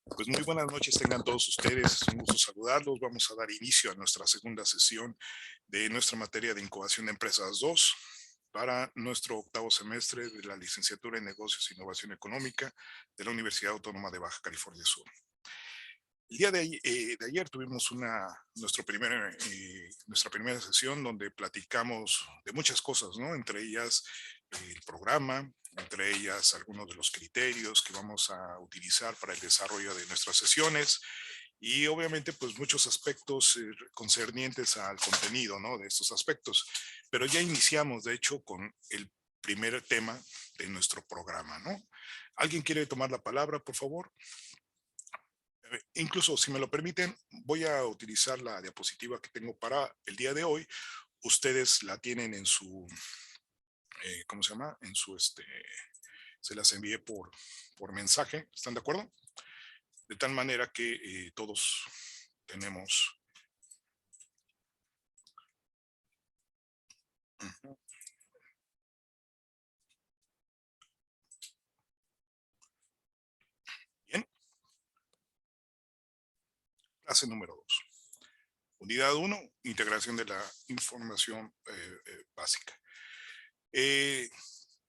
Pues muy buenas noches tengan todos ustedes, es un gusto saludarlos. Vamos a dar inicio a nuestra segunda sesión de nuestra materia de incubación de empresas 2 para nuestro octavo semestre de la licenciatura en negocios e innovación económica de la Universidad Autónoma de Baja California Sur. El día de ayer tuvimos nuestra primera sesión donde platicamos de muchas cosas, ¿no? Entre ellas el programa, entre ellas algunos de los criterios que vamos a utilizar para el desarrollo de nuestras sesiones y obviamente pues muchos aspectos concernientes al contenido, ¿no? De estos aspectos. Pero ya iniciamos, de hecho, con el primer tema de nuestro programa, ¿no? ¿Alguien quiere tomar la palabra, por favor? Incluso, si me lo permiten, voy a utilizar la diapositiva que tengo para el día de hoy. Ustedes la tienen en su, ¿cómo se llama? Se las envié por mensaje. ¿Están de acuerdo? De tal manera que todos tenemos. Ujú. Bien, clase número 2. Unidad uno, integración de la información básica. Eh,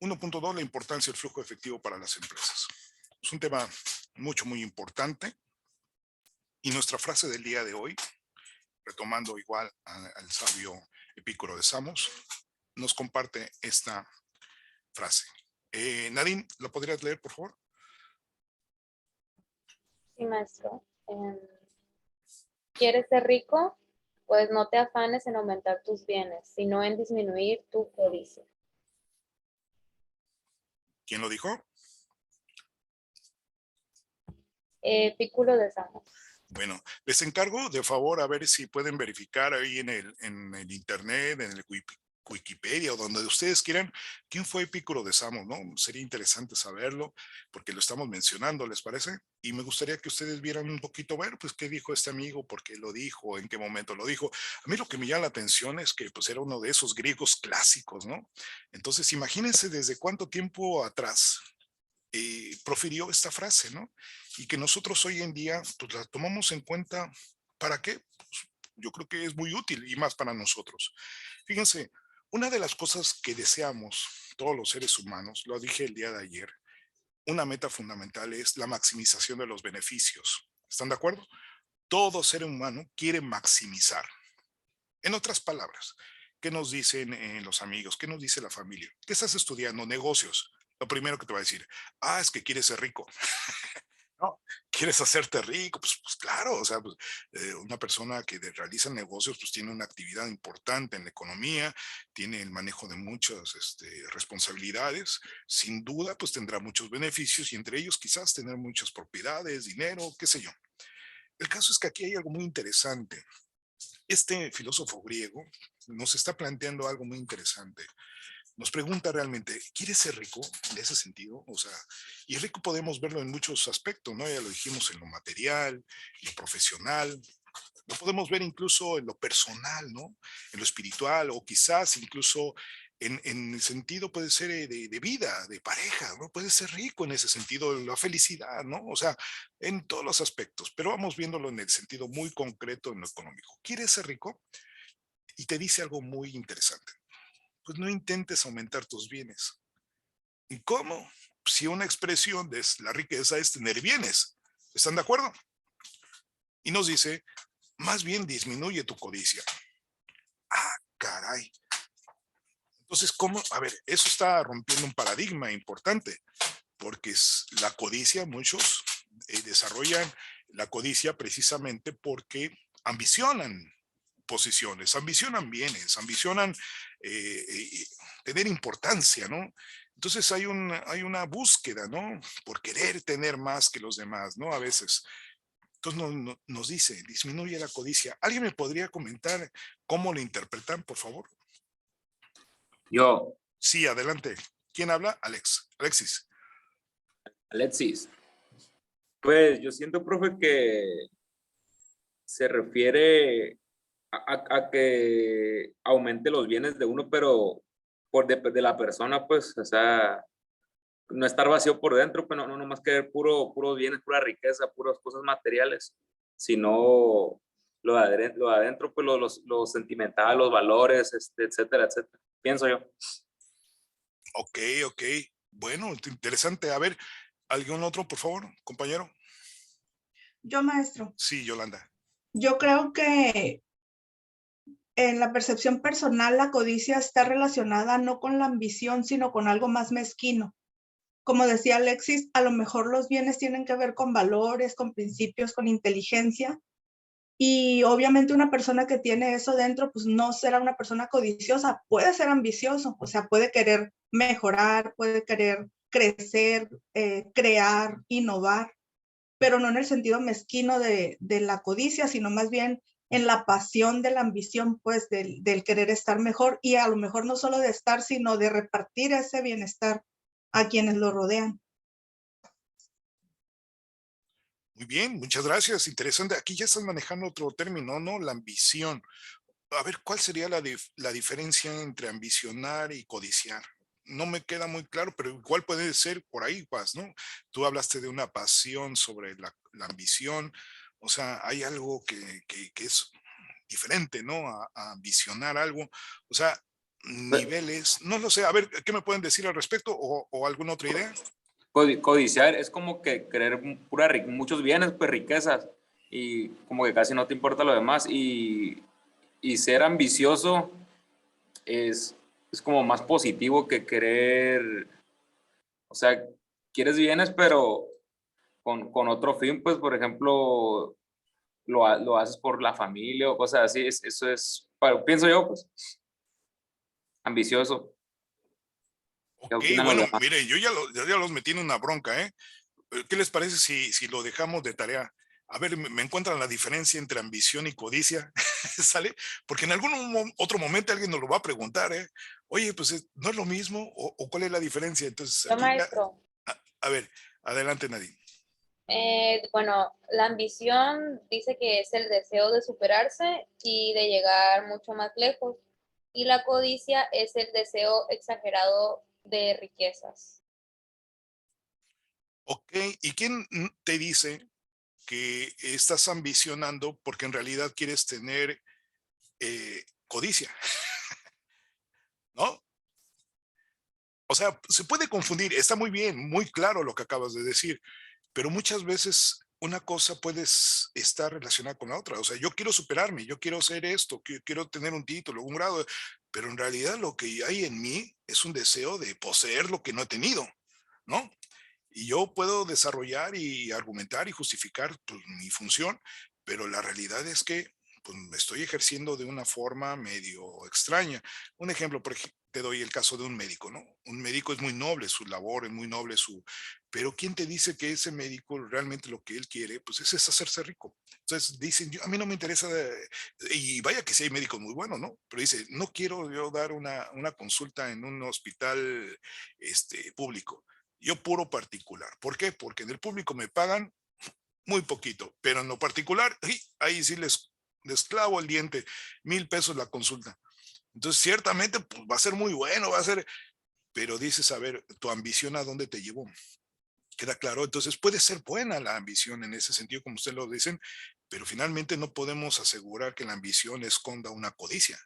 1.2, la importancia del flujo efectivo para las empresas. Es un tema muy importante. Y nuestra frase del día de hoy, retomando igual al sabio Epicuro de Samos, nos comparte esta frase. Nadine, ¿la podrías leer, por favor? Sí, maestro. ¿Quieres ser rico? Pues no te afanes en aumentar tus bienes, sino en disminuir tu codicia. ¿Quién lo dijo? Pículo de Samos. Bueno, les encargo de favor a ver si pueden verificar ahí en el internet, en el Wikipedia o donde ustedes quieran, quién fue Epicuro de Samos, ¿no? Sería interesante saberlo porque lo estamos mencionando, ¿les parece? Y me gustaría que ustedes vieran un poquito, ver, pues, qué dijo este amigo, por qué lo dijo, en qué momento lo dijo. A mí lo que me llama la atención es que, pues, era uno de esos griegos clásicos, ¿no? Entonces, imagínense desde cuánto tiempo atrás profirió esta frase, ¿no? Y que nosotros hoy en día pues, la tomamos en cuenta, ¿para qué? Pues, yo creo que es muy útil y más para nosotros. Fíjense, una de las cosas que deseamos todos los seres humanos, lo dije el día de ayer, una meta fundamental es la maximización de los beneficios. ¿Están de acuerdo? Todo ser humano quiere maximizar. En otras palabras, ¿qué nos dicen los amigos? ¿Qué nos dice la familia? ¿Qué estás estudiando? Negocios. Lo primero que te va a decir, es que quieres ser rico. No, ¿quieres hacerte rico? Pues claro, o sea, pues, una persona que realiza negocios, pues tiene una actividad importante en la economía, tiene el manejo de muchas responsabilidades, sin duda, pues tendrá muchos beneficios y entre ellos quizás tener muchas propiedades, dinero, qué sé yo. El caso es que aquí hay algo muy interesante. Este filósofo griego nos está planteando algo muy interesante. Nos pregunta realmente, ¿quieres ser rico en ese sentido? O sea, y rico podemos verlo en muchos aspectos, ¿no? Ya lo dijimos en lo material, en lo profesional, lo podemos ver incluso en lo personal, ¿no? En lo espiritual o quizás incluso en el sentido puede ser de vida, de pareja, ¿no? Puede ser rico en ese sentido, la felicidad, ¿no? O sea, en todos los aspectos, pero vamos viéndolo en el sentido muy concreto en lo económico. ¿Quieres ser rico? Y te dice algo muy interesante. Pues no intentes aumentar tus bienes. ¿Y cómo? Si una expresión de la riqueza es tener bienes. ¿Están de acuerdo? Y nos dice, más bien disminuye tu codicia. Caray. Entonces, ¿cómo? A ver, eso está rompiendo un paradigma importante, porque es la codicia, muchos desarrollan la codicia precisamente porque ambicionan posiciones, ambicionan bienes, ambicionan tener importancia, ¿no? Entonces hay una búsqueda, ¿no? Por querer tener más que los demás, ¿no? A veces. Entonces nos dice, disminuye la codicia. ¿Alguien me podría comentar cómo lo interpretan, por favor? Yo, Sí, adelante. ¿Quién habla? Alexis. Alexis, pues yo siento, profe, que se refiere a que aumente los bienes de uno, pero de la persona, pues, o sea, no estar vacío por dentro, pero no nomás querer puros bienes, pura riqueza, puras cosas materiales, sino lo de adentro, pues lo sentimental, los valores, etcétera, etcétera. Pienso yo. Ok, ok. Bueno, interesante. A ver, ¿algún otro, por favor, compañero? Yo, maestro, Sí, Yolanda. yo creo que en la percepción personal la codicia está relacionada no con la ambición, sino con algo más mezquino. Como decía Alexis, a lo mejor los bienes tienen que ver con valores, con principios, con inteligencia. Y obviamente una persona que tiene eso dentro, pues no será una persona codiciosa, puede ser ambicioso, o sea, puede querer mejorar, puede querer crecer, crear, innovar, pero no en el sentido mezquino de la codicia, sino más bien en la pasión de la ambición, pues del querer estar mejor y a lo mejor no solo de estar, sino de repartir ese bienestar a quienes lo rodean. Muy bien, muchas gracias. Interesante. Aquí ya están manejando otro término, ¿no? La ambición. A ver, ¿cuál sería la diferencia entre ambicionar y codiciar? No me queda muy claro, pero igual puede ser por ahí, vas, ¿no? Tú hablaste de una pasión sobre la ambición. O sea, hay algo que es diferente, ¿no? A ambicionar algo. O sea, niveles, no lo sé. A ver, ¿qué me pueden decir al respecto o alguna otra idea? Codiciar es como que querer muchos bienes, pues riquezas, y como que casi no te importa lo demás, y ser ambicioso es como más positivo que querer, o sea, quieres bienes, pero con otro fin, pues por ejemplo, lo haces por la familia o cosas así, eso es, pienso yo, pues, ambicioso. ¿Qué Ok, opinan los bueno, demás? mire, yo ya los metí en una bronca, ¿eh? ¿Qué les parece si lo dejamos de tarea? A ver, me encuentran la diferencia entre ambición y codicia, ¿sale? Porque en algún otro momento alguien nos lo va a preguntar, ¿eh? Oye, pues ¿no es lo mismo? ¿O cuál es la diferencia? Entonces, Yo, aquí, maestro, a ver, adelante, Nadine. bueno, la ambición dice que es el deseo de superarse y de llegar mucho más lejos. Y la codicia es el deseo exagerado de riquezas. Ok, ¿y quién te dice que estás ambicionando porque en realidad quieres tener codicia, ¿no? O sea, se puede confundir, está muy bien, muy claro lo que acabas de decir, pero muchas veces una cosa puede estar relacionada con la otra. O sea, yo quiero superarme, yo quiero hacer esto, quiero tener un título, un grado, pero en realidad lo que hay en mí es un deseo de poseer lo que no he tenido, ¿no? Y yo puedo desarrollar y argumentar y justificar pues, mi función, pero la realidad es que pues, me estoy ejerciendo de una forma medio extraña. Un ejemplo, por ejemplo, te doy el caso de un médico, ¿no? Un médico es muy noble, su labor es muy noble, pero ¿quién te dice que ese médico realmente lo que él quiere, pues es hacerse rico? Entonces dicen, a mí no me interesa, y vaya que sí hay médicos muy buenos, ¿no? Pero dice, no quiero yo dar una consulta en un hospital público. Yo puro particular. ¿Por qué? Porque en el público me pagan muy poquito, pero en lo particular, ahí sí les clavo el diente, 1,000 pesos la consulta. Entonces, ciertamente, pues, va a ser muy bueno, va a ser, pero dices, a ver, tu ambición a dónde te llevó. ¿Queda claro? Entonces puede ser buena la ambición en ese sentido, como ustedes lo dicen, pero finalmente no podemos asegurar que la ambición esconda una codicia.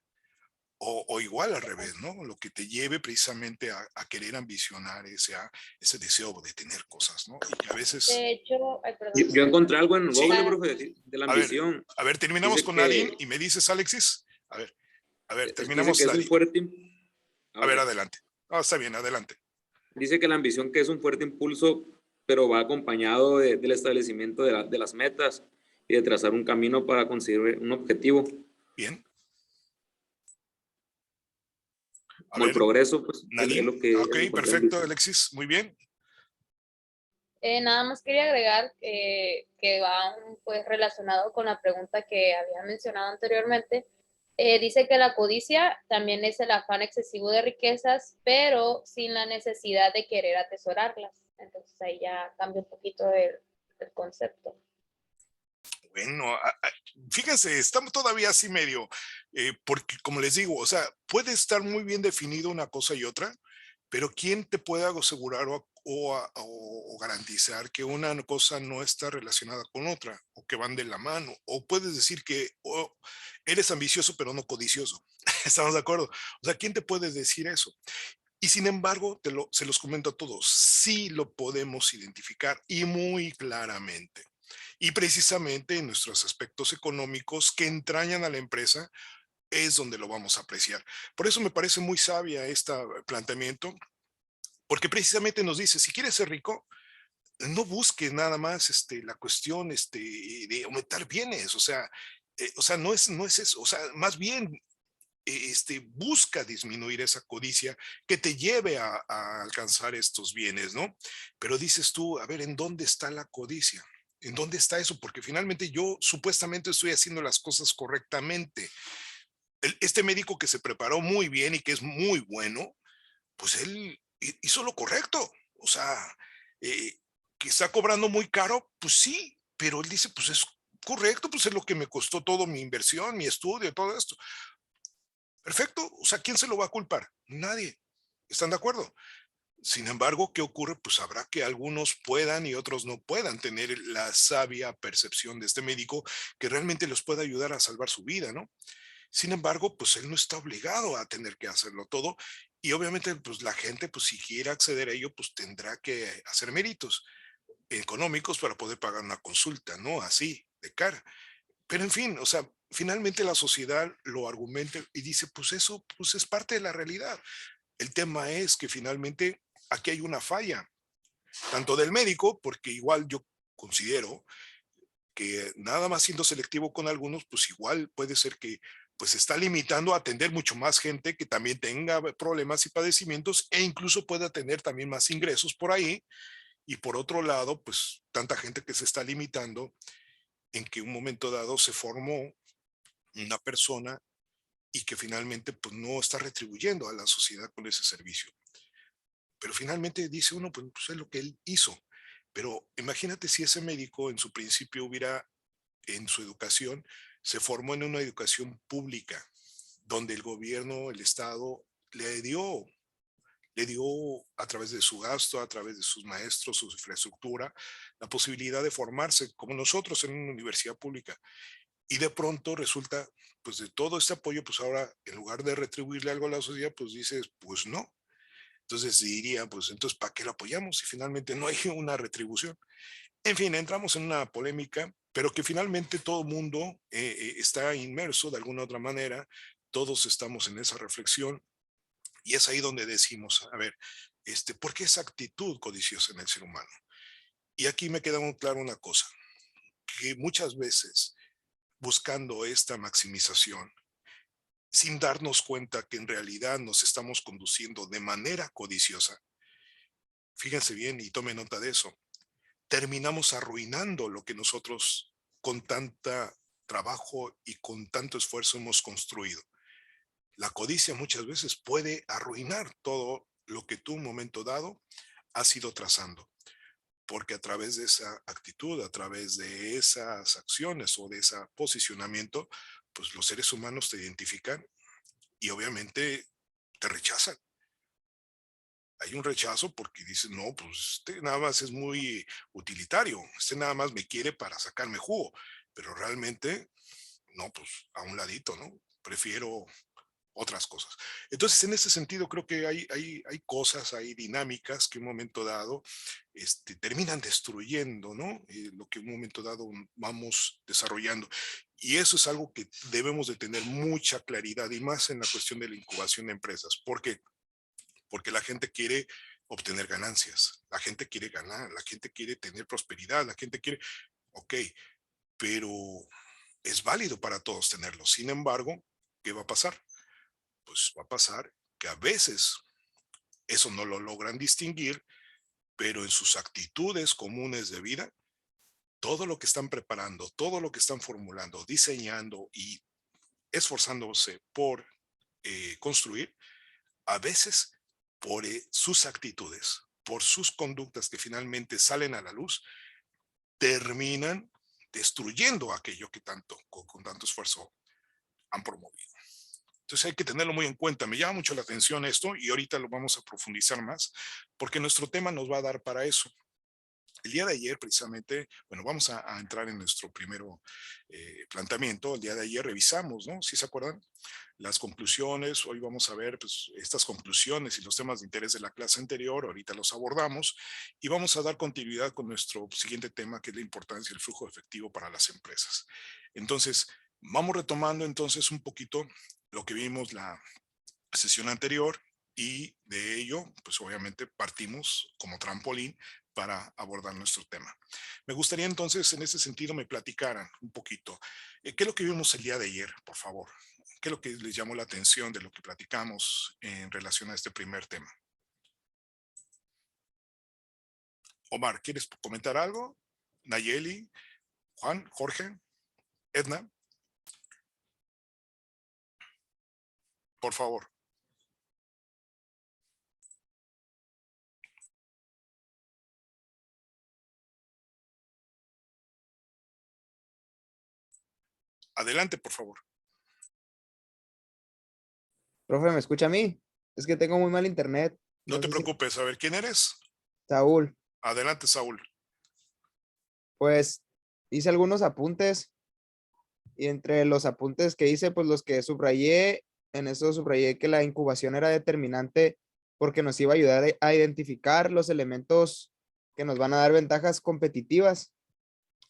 O igual al revés, ¿no? Lo que te lleve precisamente a querer ambicionar ese deseo de tener cosas, ¿no? Y que a veces, De hecho, ay, perdón. Yo encontré algo en sí, Google, profe, de la a ver, ambición. terminamos Dice con Nadine que, y me dices, Alexis, dice terminamos que es un Nadine. fuerte, A ver, ok. adelante. Ah, está bien, adelante. Dice que la ambición que es un fuerte impulso, pero va acompañado del establecimiento de las metas y de trazar un camino para conseguir un objetivo, Bien. A como el ver, progreso, pues es Nadine. lo que Ok, encontré en perfecto, ambición. Alexis, muy bien. Nada más quería agregar que va pues relacionado con la pregunta que había mencionado anteriormente. Dice que la codicia también es el afán excesivo de riquezas, pero sin la necesidad de querer atesorarlas. Entonces ahí ya cambia un poquito el concepto. Bueno, fíjense, estamos todavía así medio, porque como les digo, o sea, puede estar muy bien definido una cosa y otra, Pero ¿quién te puede asegurar o garantizar que una cosa no está relacionada con otra o que van de la mano? O puedes decir que eres ambicioso pero no codicioso. ¿Estamos de acuerdo? O sea, ¿quién te puede decir eso? Y sin embargo, se los comento a todos, sí lo podemos identificar y muy claramente. Y precisamente en nuestros aspectos económicos que entrañan a la empresa es donde lo vamos a apreciar. Por eso me parece muy sabia este planteamiento, porque precisamente nos dice, si quieres ser rico, no busques nada más la cuestión de aumentar bienes, o sea, no es eso, o sea, más bien busca disminuir esa codicia que te lleve a alcanzar estos bienes, ¿no? Pero dices tú, a ver, ¿en dónde está la codicia? ¿En dónde está eso? Porque finalmente yo supuestamente estoy haciendo las cosas correctamente. Este médico que se preparó muy bien y que es muy bueno, pues él hizo lo correcto. O sea, eh, que está cobrando muy caro, pues sí, pero él dice, pues es correcto, pues es lo que me costó todo mi inversión, mi estudio, todo esto. Perfecto, o sea, ¿quién se lo va a culpar? Nadie. ¿Están de acuerdo? Sin embargo, ¿qué ocurre? Pues habrá que algunos puedan y otros no puedan tener la sabia percepción de este médico que realmente los pueda ayudar a salvar su vida, ¿no? Sin embargo, pues él no está obligado a tener que hacerlo todo y obviamente pues la gente pues si quiere acceder a ello pues tendrá que hacer méritos económicos para poder pagar una consulta, ¿no? Así, de cara. Pero en fin, o sea, finalmente la sociedad lo argumenta y dice, pues eso pues es parte de la realidad. El tema es que finalmente aquí hay una falla, tanto del médico, porque igual yo considero que nada más siendo selectivo con algunos, pues igual puede ser que pues está limitando a atender mucho más gente que también tenga problemas y padecimientos e incluso pueda tener también más ingresos por ahí. Y por otro lado, pues tanta gente que se está limitando en que un momento dado se formó una persona y que finalmente pues no está retribuyendo a la sociedad con ese servicio. Pero finalmente dice uno, pues es lo que él hizo. Pero imagínate si ese médico en su principio hubiera, en su educación, se formó en una educación pública, donde el gobierno, el Estado, le dio a través de su gasto, a través de sus maestros, su infraestructura, la posibilidad de formarse como nosotros en una universidad pública. Y de pronto resulta, pues de todo este apoyo, pues ahora en lugar de retribuirle algo a la sociedad, pues dices, pues no. Entonces diría, pues entonces, ¿para qué lo apoyamos si finalmente no hay una retribución? En fin, entramos en una polémica, pero que finalmente todo el mundo está inmerso de alguna otra manera, todos estamos en esa reflexión y es ahí donde decimos, a ver, ¿por qué esa actitud codiciosa en el ser humano? Y aquí me queda muy claro una cosa, que muchas veces buscando esta maximización, sin darnos cuenta que en realidad nos estamos conduciendo de manera codiciosa, fíjense bien y tomen nota de eso, terminamos arruinando lo que nosotros con tanta trabajo y con tanto esfuerzo hemos construido. La codicia muchas veces puede arruinar todo lo que tú un momento dado has ido trazando, porque a través de esa actitud, a través de esas acciones o de ese posicionamiento, pues los seres humanos te identifican y obviamente te rechazan. Hay un rechazo porque dices, no, pues este nada más es muy utilitario, este nada más me quiere para sacarme jugo, pero realmente, no, pues a un ladito, ¿no? Prefiero otras cosas. Entonces, en ese sentido, creo que hay cosas, hay dinámicas que un momento dado terminan destruyendo, ¿no? Lo que un momento dado vamos desarrollando. Y eso es algo que debemos de tener mucha claridad y más en la cuestión de la incubación de empresas. ¿Por qué? Porque la gente quiere obtener ganancias, la gente quiere ganar, la gente quiere tener prosperidad, la gente quiere, ok, pero es válido para todos tenerlo. Sin embargo, ¿qué va a pasar? Pues va a pasar que a veces eso no lo logran distinguir, pero en sus actitudes comunes de vida, todo lo que están preparando, todo lo que están formulando, diseñando y esforzándose por construir, a veces por sus actitudes, por sus conductas que finalmente salen a la luz, terminan destruyendo aquello que tanto, con tanto esfuerzo han promovido. Entonces hay que tenerlo muy en cuenta. Me llama mucho la atención esto y ahorita lo vamos a profundizar más porque nuestro tema nos va a dar para eso. El día de ayer, precisamente, bueno, vamos a entrar en nuestro primero planteamiento. El día de ayer revisamos, ¿no? ¿Sí se acuerdan? Las conclusiones. Hoy vamos a ver pues, estas conclusiones y los temas de interés de la clase anterior. Ahorita los abordamos y vamos a dar continuidad con nuestro siguiente tema, que es la importancia del flujo efectivo para las empresas. Entonces, vamos retomando entonces un poquito lo que vimos la sesión anterior y de ello, pues obviamente partimos como trampolín para abordar nuestro tema. Me gustaría entonces, en ese sentido, me platicaran un poquito. ¿Qué es lo que vimos el día de ayer, por favor? ¿Qué es lo que les llamó la atención de lo que platicamos en relación a este primer tema? Omar, ¿quieres comentar algo? Nayeli, Juan, Jorge, Edna, por favor. Adelante, por favor. Profe, ¿me escucha a mí? Es que tengo muy mal internet. No No te sé si preocupes, a ver, ¿quién eres? Saúl. Adelante, Saúl. Pues hice algunos apuntes y entre los apuntes que hice, pues los que subrayé, en eso subrayé que la incubación era determinante porque nos iba a ayudar a identificar los elementos que nos van a dar ventajas competitivas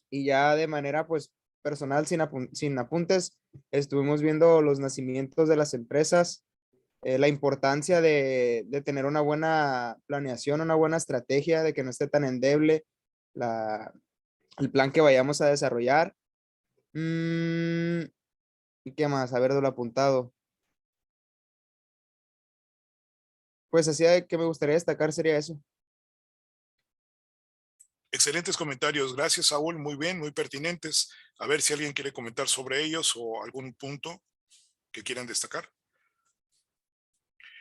y ya de manera pues personal, sin apuntes, estuvimos viendo los nacimientos de las empresas, la importancia de tener una buena planeación, una buena estrategia, de que no esté tan endeble el plan que vayamos a desarrollar. ¿Y qué más? Haberlo apuntado. Pues así que me gustaría destacar sería eso. Excelentes comentarios. Gracias, Saúl. Muy bien, muy pertinentes. A ver si alguien quiere comentar sobre ellos o algún punto que quieran destacar.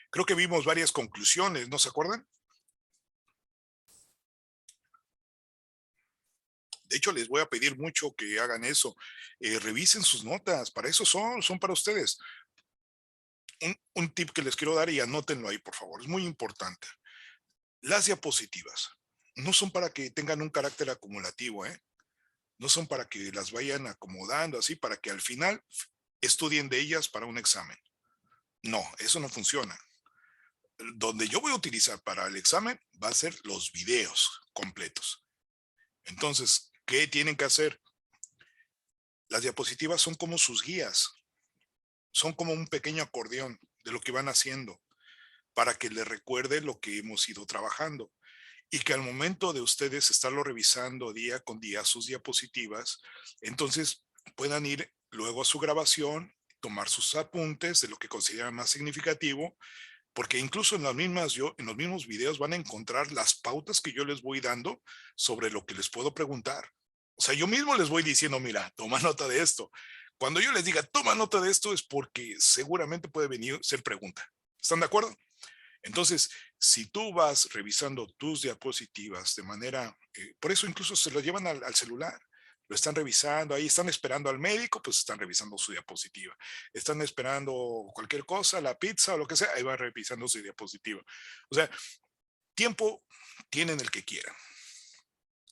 Creo que vimos varias conclusiones, ¿no se acuerdan? De hecho, les voy a pedir mucho que hagan eso. Revisen sus notas. Para eso son para ustedes. Un tip que les quiero dar y anótenlo ahí, por favor. Es muy importante. Las diapositivas no son para que tengan un carácter acumulativo, ¿eh? No son para que las vayan acomodando así, para que al final estudien de ellas para un examen. No, eso no funciona. Donde yo voy a utilizar para el examen va a ser los videos completos. Entonces, ¿qué tienen que hacer? Las diapositivas son como sus guías, son como un pequeño acordeón de lo que van haciendo para que les recuerde lo que hemos ido trabajando y que al momento de ustedes estarlo revisando día con día sus diapositivas, entonces puedan ir luego a su grabación, tomar sus apuntes de lo que consideran más significativo, porque incluso en en los mismos videos van a encontrar las pautas que yo les voy dando sobre lo que les puedo preguntar. O sea, yo mismo les voy diciendo, mira, toma nota de esto. Cuando yo les diga, toma nota de esto, es porque seguramente puede venir ser pregunta. ¿Están de acuerdo? Entonces, si tú vas revisando tus diapositivas de manera, por eso incluso se lo llevan al celular, lo están revisando, ahí están esperando al médico, pues están revisando su diapositiva. Están esperando cualquier cosa, la pizza o lo que sea, ahí van revisando su diapositiva. O sea, tiempo tienen el que quieran.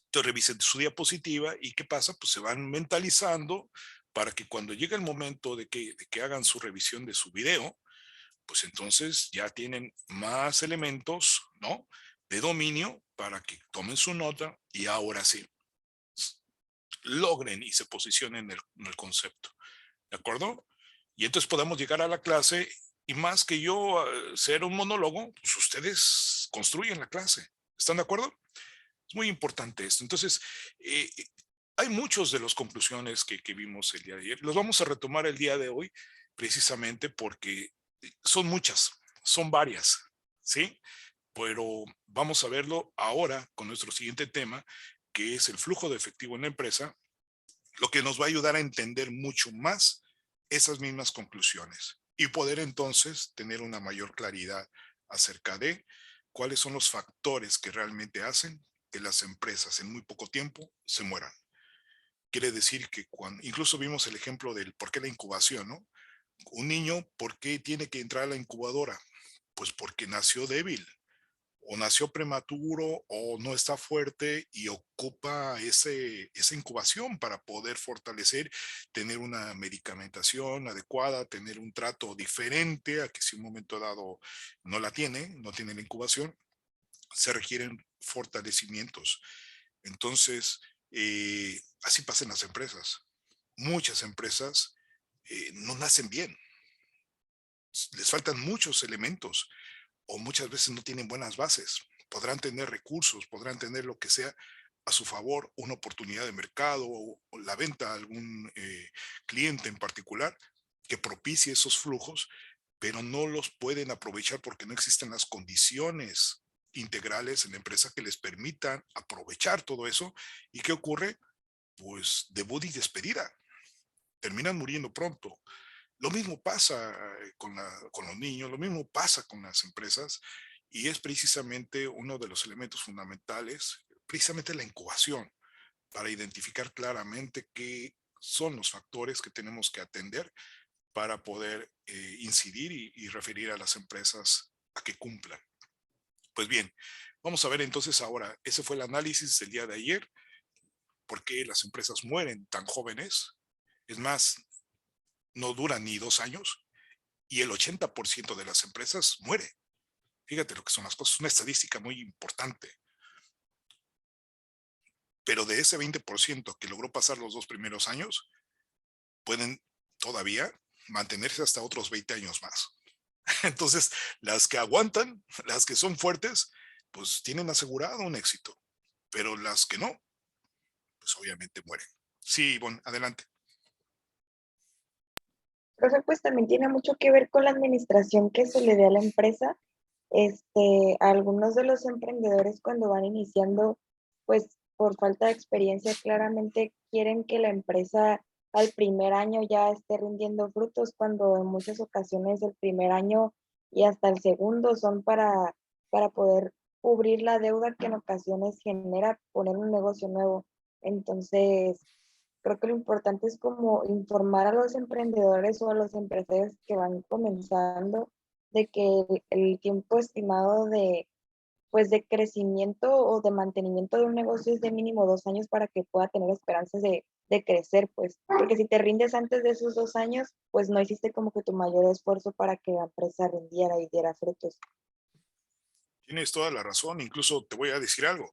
Entonces revisen su diapositiva y ¿qué pasa? Pues se van mentalizando para que cuando llegue el momento de que hagan su revisión de su video, pues entonces ya tienen más elementos, ¿no? De dominio para que tomen su nota y ahora sí logren y se posicionen en el concepto. ¿De acuerdo? Y entonces podemos llegar a la clase y más que yo ser un monólogo, pues ustedes construyen la clase. ¿Están de acuerdo? Es muy importante esto. Entonces, hay muchos de las conclusiones que vimos el día de ayer. Los vamos a retomar el día de hoy precisamente porque son muchas, son varias, ¿sí? Pero vamos a verlo ahora con nuestro siguiente tema, que es el flujo de efectivo en la empresa, lo que nos va a ayudar a entender mucho más esas mismas conclusiones y poder entonces tener una mayor claridad acerca de cuáles son los factores que realmente hacen que las empresas en muy poco tiempo se mueran. Quiere decir que incluso vimos el ejemplo del por qué la incubación, ¿no? Un niño, ¿por qué tiene que entrar a la incubadora? Pues porque nació débil, o nació prematuro, o no está fuerte y ocupa esa incubación para poder fortalecer, tener una medicamentación adecuada, tener un trato diferente a que si un momento dado no tiene la incubación, se requieren fortalecimientos. Entonces, así pasa en las empresas. Muchas empresas no nacen bien, les faltan muchos elementos o muchas veces no tienen buenas bases. Podrán tener recursos, podrán tener lo que sea a su favor, una oportunidad de mercado o la venta a algún cliente en particular que propicie esos flujos, pero no los pueden aprovechar porque no existen las condiciones integrales en la empresa que les permitan aprovechar todo eso. ¿Y qué ocurre? Pues debut y despedida. Terminan muriendo pronto. Lo mismo pasa con los niños, lo mismo pasa con las empresas y es precisamente uno de los elementos fundamentales, precisamente la incubación, para identificar claramente qué son los factores que tenemos que atender para poder incidir y referir a las empresas a que cumplan. Pues bien, vamos a ver entonces ahora, ese fue el análisis del día de ayer, por qué las empresas mueren tan jóvenes. Es más, no duran ni 2 años y el 80% de las empresas muere. Fíjate lo que son las cosas, una estadística muy importante. Pero de ese 20% que logró pasar los 2 primeros años, pueden todavía mantenerse hasta otros 20 años más. Entonces, las que aguantan, las que son fuertes, pues tienen asegurado un éxito. Pero las que no, pues obviamente mueren. Sí, Ivonne, adelante. Profe, pues también tiene mucho que ver con la administración que se le dé a la empresa. Algunos de los emprendedores cuando van iniciando, pues por falta de experiencia, claramente quieren que la empresa al primer año ya esté rindiendo frutos, cuando en muchas ocasiones el primer año y hasta el segundo son para poder cubrir la deuda que en ocasiones genera poner un negocio nuevo. Entonces, creo que lo importante es como informar a los emprendedores o a los empresarios que van comenzando de que el tiempo estimado de, pues, de crecimiento o de mantenimiento de un negocio es de mínimo 2 años para que pueda tener esperanzas de crecer, pues, porque si te rindes antes de esos 2 años, pues no hiciste como que tu mayor esfuerzo para que la empresa rindiera y diera frutos. Tienes toda la razón. Incluso te voy a decir algo.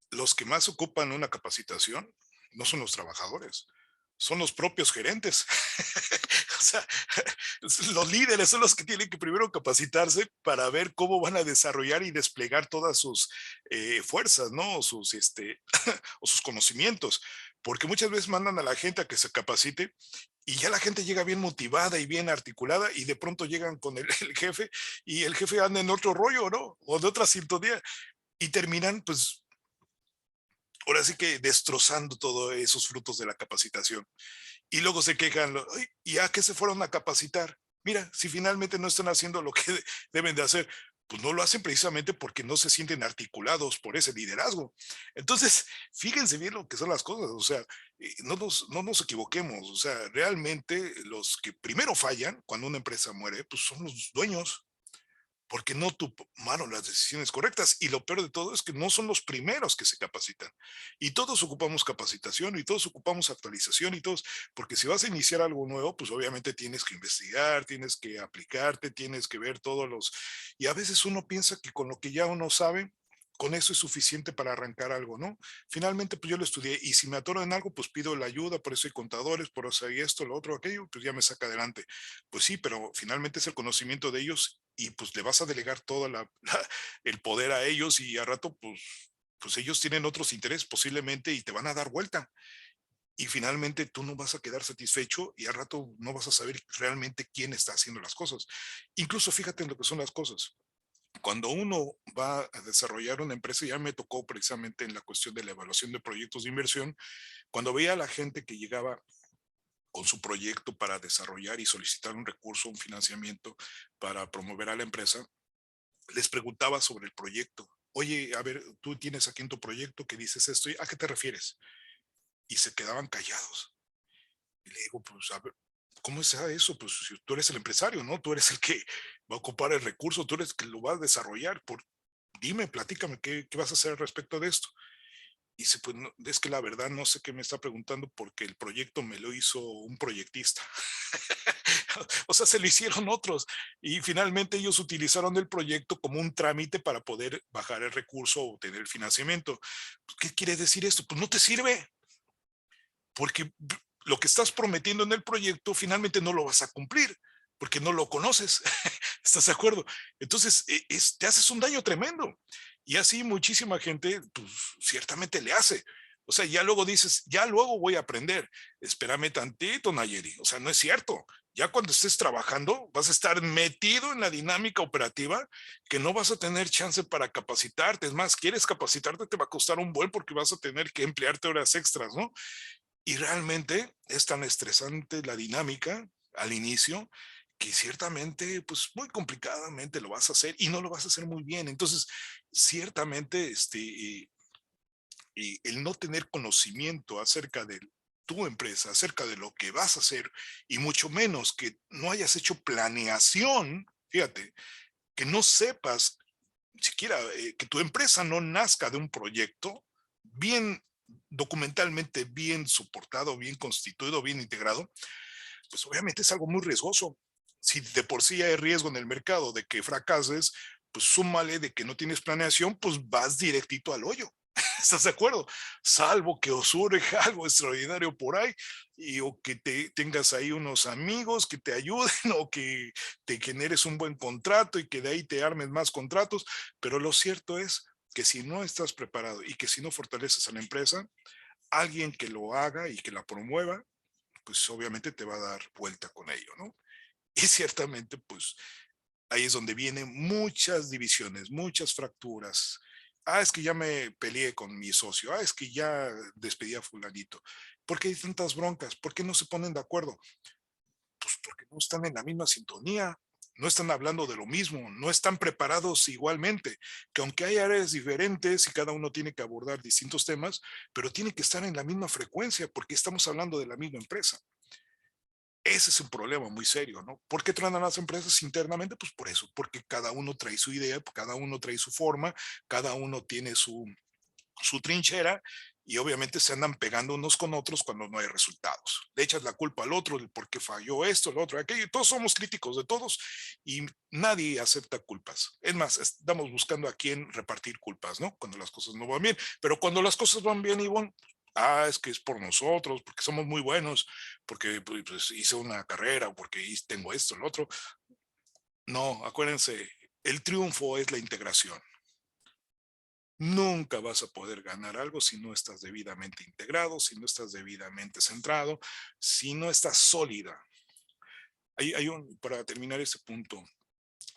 Los que más ocupan una capacitación no son los trabajadores, son los propios gerentes. O sea, los líderes son los que tienen que primero capacitarse para ver cómo van a desarrollar y desplegar todas sus fuerzas, ¿no? O sus conocimientos. Porque muchas veces mandan a la gente a que se capacite y ya la gente llega bien motivada y bien articulada y de pronto llegan con el jefe y el jefe anda en otro rollo, ¿no? O de otra sintonía y terminan pues ahora sí que destrozando todos esos frutos de la capacitación. Y luego se quejan, "Ay, ¿y a qué se fueron a capacitar? Mira, si finalmente no están haciendo lo que deben de hacer, pues no lo hacen precisamente porque no se sienten articulados por ese liderazgo. Entonces, fíjense bien lo que son las cosas, o sea, no nos equivoquemos, o sea, realmente los que primero fallan cuando una empresa muere, pues son los dueños, porque no tomaron las decisiones correctas. Y lo peor de todo es que no son los primeros que se capacitan. Y todos ocupamos capacitación y todos ocupamos actualización y todos, porque si vas a iniciar algo nuevo, pues obviamente tienes que investigar, tienes que aplicarte, tienes que ver todos los... Y a veces uno piensa que con lo que ya uno sabe, con eso es suficiente para arrancar algo, ¿no? Finalmente, pues yo lo estudié y si me atoro en algo, pues pido la ayuda, por eso hay contadores, por eso hay esto, lo otro, aquello, pues ya me saca adelante. Pues sí, pero finalmente es el conocimiento de ellos y pues le vas a delegar todo el poder a ellos y a rato pues ellos tienen otros intereses posiblemente y te van a dar vuelta. Y finalmente tú no vas a quedar satisfecho y al rato no vas a saber realmente quién está haciendo las cosas. Incluso fíjate en lo que son las cosas. Cuando uno va a desarrollar una empresa, ya me tocó precisamente en la cuestión de la evaluación de proyectos de inversión, cuando veía a la gente que llegaba con su proyecto para desarrollar y solicitar un recurso, un financiamiento para promover a la empresa, les preguntaba sobre el proyecto. Oye, a ver, tú tienes aquí en tu proyecto que dices esto, ¿a qué te refieres? Y se quedaban callados. Y le digo, pues, a ver, ¿cómo es eso? Pues si tú eres el empresario, ¿no? Tú eres el que va a ocupar el recurso, tú eres el que lo va a desarrollar. Dime, platícame, ¿qué vas a hacer respecto de esto? Y dice, pues es que la verdad no sé qué me está preguntando porque el proyecto me lo hizo un proyectista. O sea, se lo hicieron otros y finalmente ellos utilizaron el proyecto como un trámite para poder bajar el recurso o obtener el financiamiento. ¿Qué quiere decir esto? Pues no te sirve porque lo que estás prometiendo en el proyecto finalmente no lo vas a cumplir porque no lo conoces. ¿Estás de acuerdo? Entonces, te haces un daño tremendo. Y así muchísima gente, pues ciertamente le hace. O sea, ya luego dices, ya luego voy a aprender. Espérame tantito, Nayeri. O sea, no es cierto. Ya cuando estés trabajando, vas a estar metido en la dinámica operativa que no vas a tener chance para capacitarte. Es más, quieres capacitarte, te va a costar un buen porque vas a tener que emplearte horas extras, ¿no? Y realmente es tan estresante la dinámica al inicio que ciertamente, pues muy complicadamente lo vas a hacer y no lo vas a hacer muy bien. Entonces, ciertamente, el no tener conocimiento acerca de tu empresa, acerca de lo que vas a hacer y mucho menos que no hayas hecho planeación, fíjate, que no sepas siquiera que tu empresa no nazca de un proyecto bien documentalmente bien soportado, bien constituido, bien integrado, pues obviamente es algo muy riesgoso. Si de por sí hay riesgo en el mercado de que fracases, pues súmale de que no tienes planeación, pues vas directito al hoyo. ¿Estás de acuerdo? Salvo que os surja algo extraordinario por ahí o que tengas ahí unos amigos que te ayuden o que te generes un buen contrato y que de ahí te armes más contratos. Pero lo cierto es que si no estás preparado y que si no fortaleces a la empresa, alguien que lo haga y que la promueva, pues obviamente te va a dar vuelta con ello, ¿no? Y ciertamente, pues ahí es donde vienen muchas divisiones, muchas fracturas. Es que ya me peleé con mi socio. Es que ya despedí a fulanito. ¿Por qué hay tantas broncas? ¿Por qué no se ponen de acuerdo? Pues porque no están en la misma sintonía, no están hablando de lo mismo, no están preparados igualmente, que aunque hay áreas diferentes y cada uno tiene que abordar distintos temas, pero tiene que estar en la misma frecuencia porque estamos hablando de la misma empresa. Ese es un problema muy serio, ¿no? ¿Por qué truenan las empresas internamente? Pues por eso, porque cada uno trae su idea, cada uno trae su forma, cada uno tiene su trinchera y obviamente se andan pegando unos con otros cuando no hay resultados. Le echas la culpa al otro, por qué falló esto, el otro, aquello, y todos somos críticos de todos y nadie acepta culpas. Es más, estamos buscando a quién repartir culpas, ¿no? Cuando las cosas no van bien, pero cuando las cosas van bien, Ivonne, es que es por nosotros, porque somos muy buenos, porque pues, hice una carrera, o porque tengo esto, el otro. No, acuérdense, el triunfo es la integración. Nunca vas a poder ganar algo si no estás debidamente integrado, si no estás debidamente centrado, si no estás sólida. Para terminar ese punto,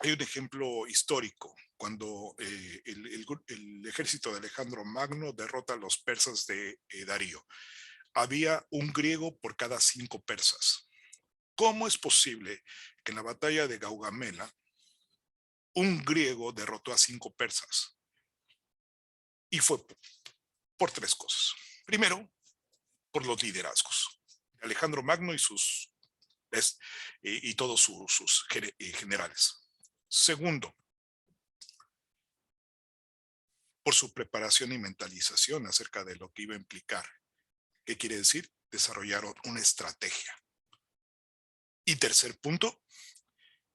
hay un ejemplo histórico cuando el ejército de Alejandro Magno derrota a los persas de Darío. Había un griego por cada 5 persas. ¿Cómo es posible que en la batalla de Gaugamela un griego derrotó a 5 persas? Y fue por 3 cosas. Primero, por los liderazgos. Alejandro Magno y todos sus generales. Segundo, por su preparación y mentalización acerca de lo que iba a implicar. ¿Qué quiere decir? Desarrollaron una estrategia. Y tercer punto,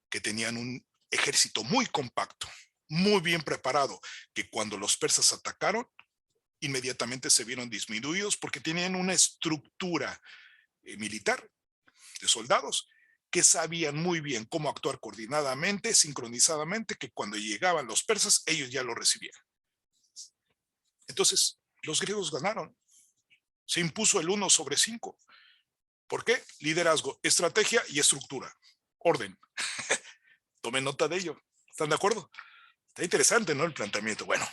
que tenían un ejército muy compacto, muy bien preparado, que cuando los persas atacaron, inmediatamente se vieron disminuidos porque tenían una estructura militar de soldados que sabían muy bien cómo actuar coordinadamente, sincronizadamente, que cuando llegaban los persas, ellos ya lo recibían. Entonces, los griegos ganaron. Se impuso el 1/5. ¿Por qué? Liderazgo, estrategia y estructura. Orden. Tomen nota de ello. ¿Están de acuerdo? Está interesante, ¿no? El planteamiento. Bueno,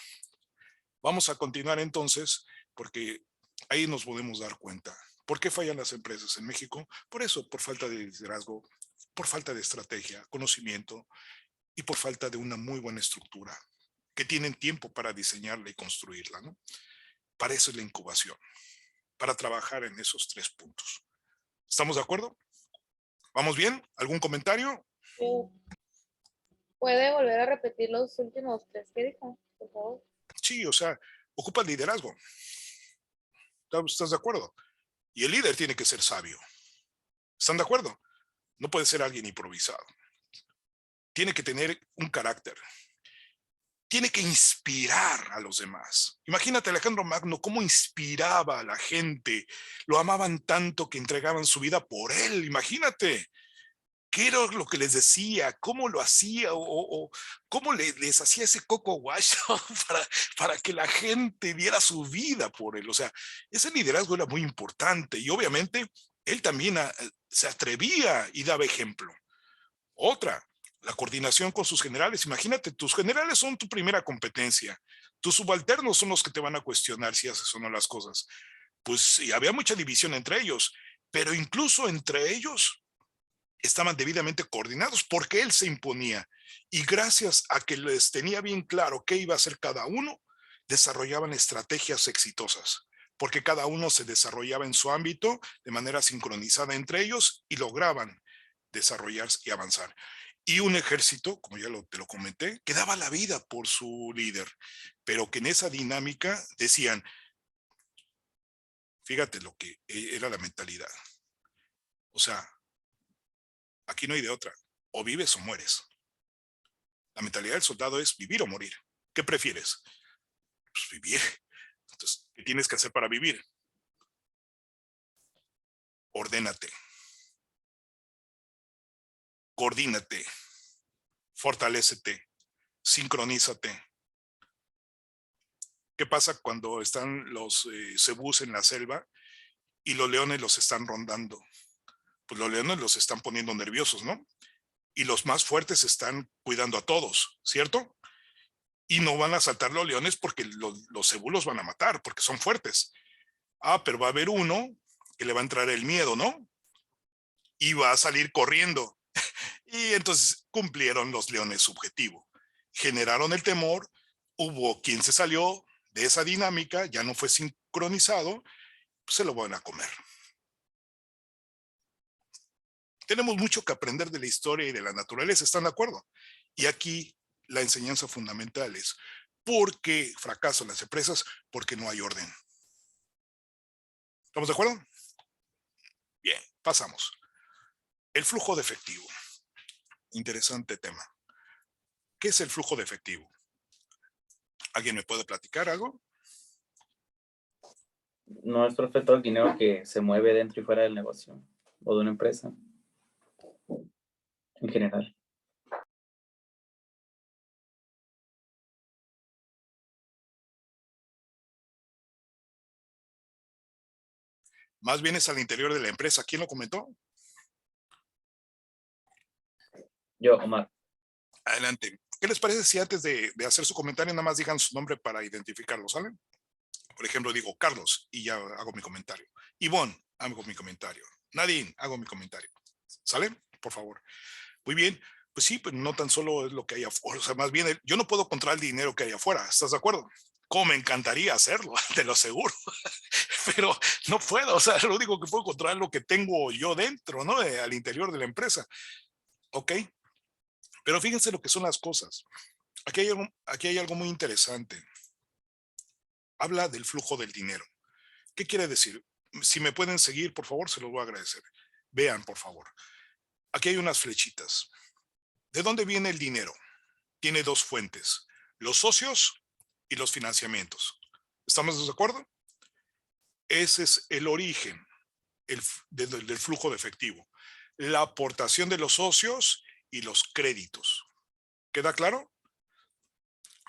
vamos a continuar entonces, porque ahí nos podemos dar cuenta. ¿Por qué fallan las empresas en México? Por eso, por falta de liderazgo, por falta de estrategia, conocimiento y por falta de una muy buena estructura, que tienen tiempo para diseñarla y construirla, ¿no? Para eso es la incubación, para trabajar en esos 3 puntos. ¿Estamos de acuerdo? ¿Vamos bien? ¿Algún comentario? ¿Puede volver a repetir los últimos 3 que dijo, por favor? Sí, o sea, ocupa el liderazgo. ¿Estás de acuerdo? Y el líder tiene que ser sabio. ¿Están de acuerdo? No puede ser alguien improvisado. Tiene que tener un carácter. Tiene que inspirar a los demás. Imagínate Alejandro Magno, cómo inspiraba a la gente. Lo amaban tanto que entregaban su vida por él. Imagínate. ¿Qué era lo que les decía? ¿Cómo lo hacía? O cómo les hacía ese coco wash para que la gente diera su vida por él. O sea, ese liderazgo era muy importante y obviamente él también se atrevía y daba ejemplo. Otra, la coordinación con sus generales. Imagínate, tus generales son tu primera competencia. Tus subalternos son los que te van a cuestionar si haces o no las cosas. Pues sí, había mucha división entre ellos, pero incluso entre ellos estaban debidamente coordinados porque él se imponía. Y gracias a que les tenía bien claro qué iba a hacer cada uno, desarrollaban estrategias exitosas, porque cada uno se desarrollaba en su ámbito de manera sincronizada entre ellos y lograban desarrollarse y avanzar. Y un ejército, como ya te lo comenté, que daba la vida por su líder, pero que en esa dinámica decían, fíjate lo que era la mentalidad. O sea, aquí no hay de otra, o vives o mueres. La mentalidad del soldado es vivir o morir. ¿Qué prefieres? Pues vivir. Entonces, ¿qué tienes que hacer para vivir? Ordénate, coordínate, fortalécete, sincronízate. ¿Qué pasa cuando están los cebús en la selva y los leones los están rondando? Pues los leones los están poniendo nerviosos, ¿no? Y los más fuertes están cuidando a todos, ¿cierto? Y no van a saltar los leones porque los cebús los van a matar, porque son fuertes. Ah, pero va a haber uno que le va a entrar el miedo, ¿no? Y va a salir corriendo. Y entonces cumplieron los leones su objetivo. Generaron el temor, hubo quien se salió de esa dinámica, ya no fue sincronizado, pues se lo van a comer. Tenemos mucho que aprender de la historia y de la naturaleza, ¿están de acuerdo? Y aquí la enseñanza fundamental es, ¿por qué fracasan las empresas? Porque no hay orden. ¿Estamos de acuerdo? Bien, pasamos. El flujo de efectivo. Interesante tema. ¿Qué es el flujo de efectivo? ¿Alguien me puede platicar algo? No es todo el dinero que se mueve dentro y fuera del negocio o de una empresa en general. Más bien es al interior de la empresa. ¿Quién lo comentó? Yo, Omar. Adelante. ¿Qué les parece si antes de hacer su comentario nada más digan su nombre para identificarlo, ¿sale? Por ejemplo, digo Carlos y ya hago mi comentario. Ivonne, hago mi comentario. Nadine, hago mi comentario. ¿Sale? Por favor. Muy bien. Pues sí, pues no tan solo es lo que hay afuera, o sea, más bien yo no puedo controlar el dinero que hay afuera, ¿estás de acuerdo? Como me encantaría hacerlo, te lo aseguro, pero no puedo, o sea, lo único que puedo controlar es lo que tengo yo dentro, ¿no? Al interior de la empresa, ¿ok? Pero fíjense lo que son las cosas. Aquí hay algo muy interesante. Habla del flujo del dinero. ¿Qué quiere decir? Si me pueden seguir, por favor, se los voy a agradecer. Vean, por favor. Aquí hay unas flechitas. ¿De dónde viene el dinero? Tiene dos fuentes, los socios y los financiamientos. ¿Estamos de acuerdo? Ese es el origen del flujo de efectivo. La aportación de los socios y los créditos. ¿Queda claro?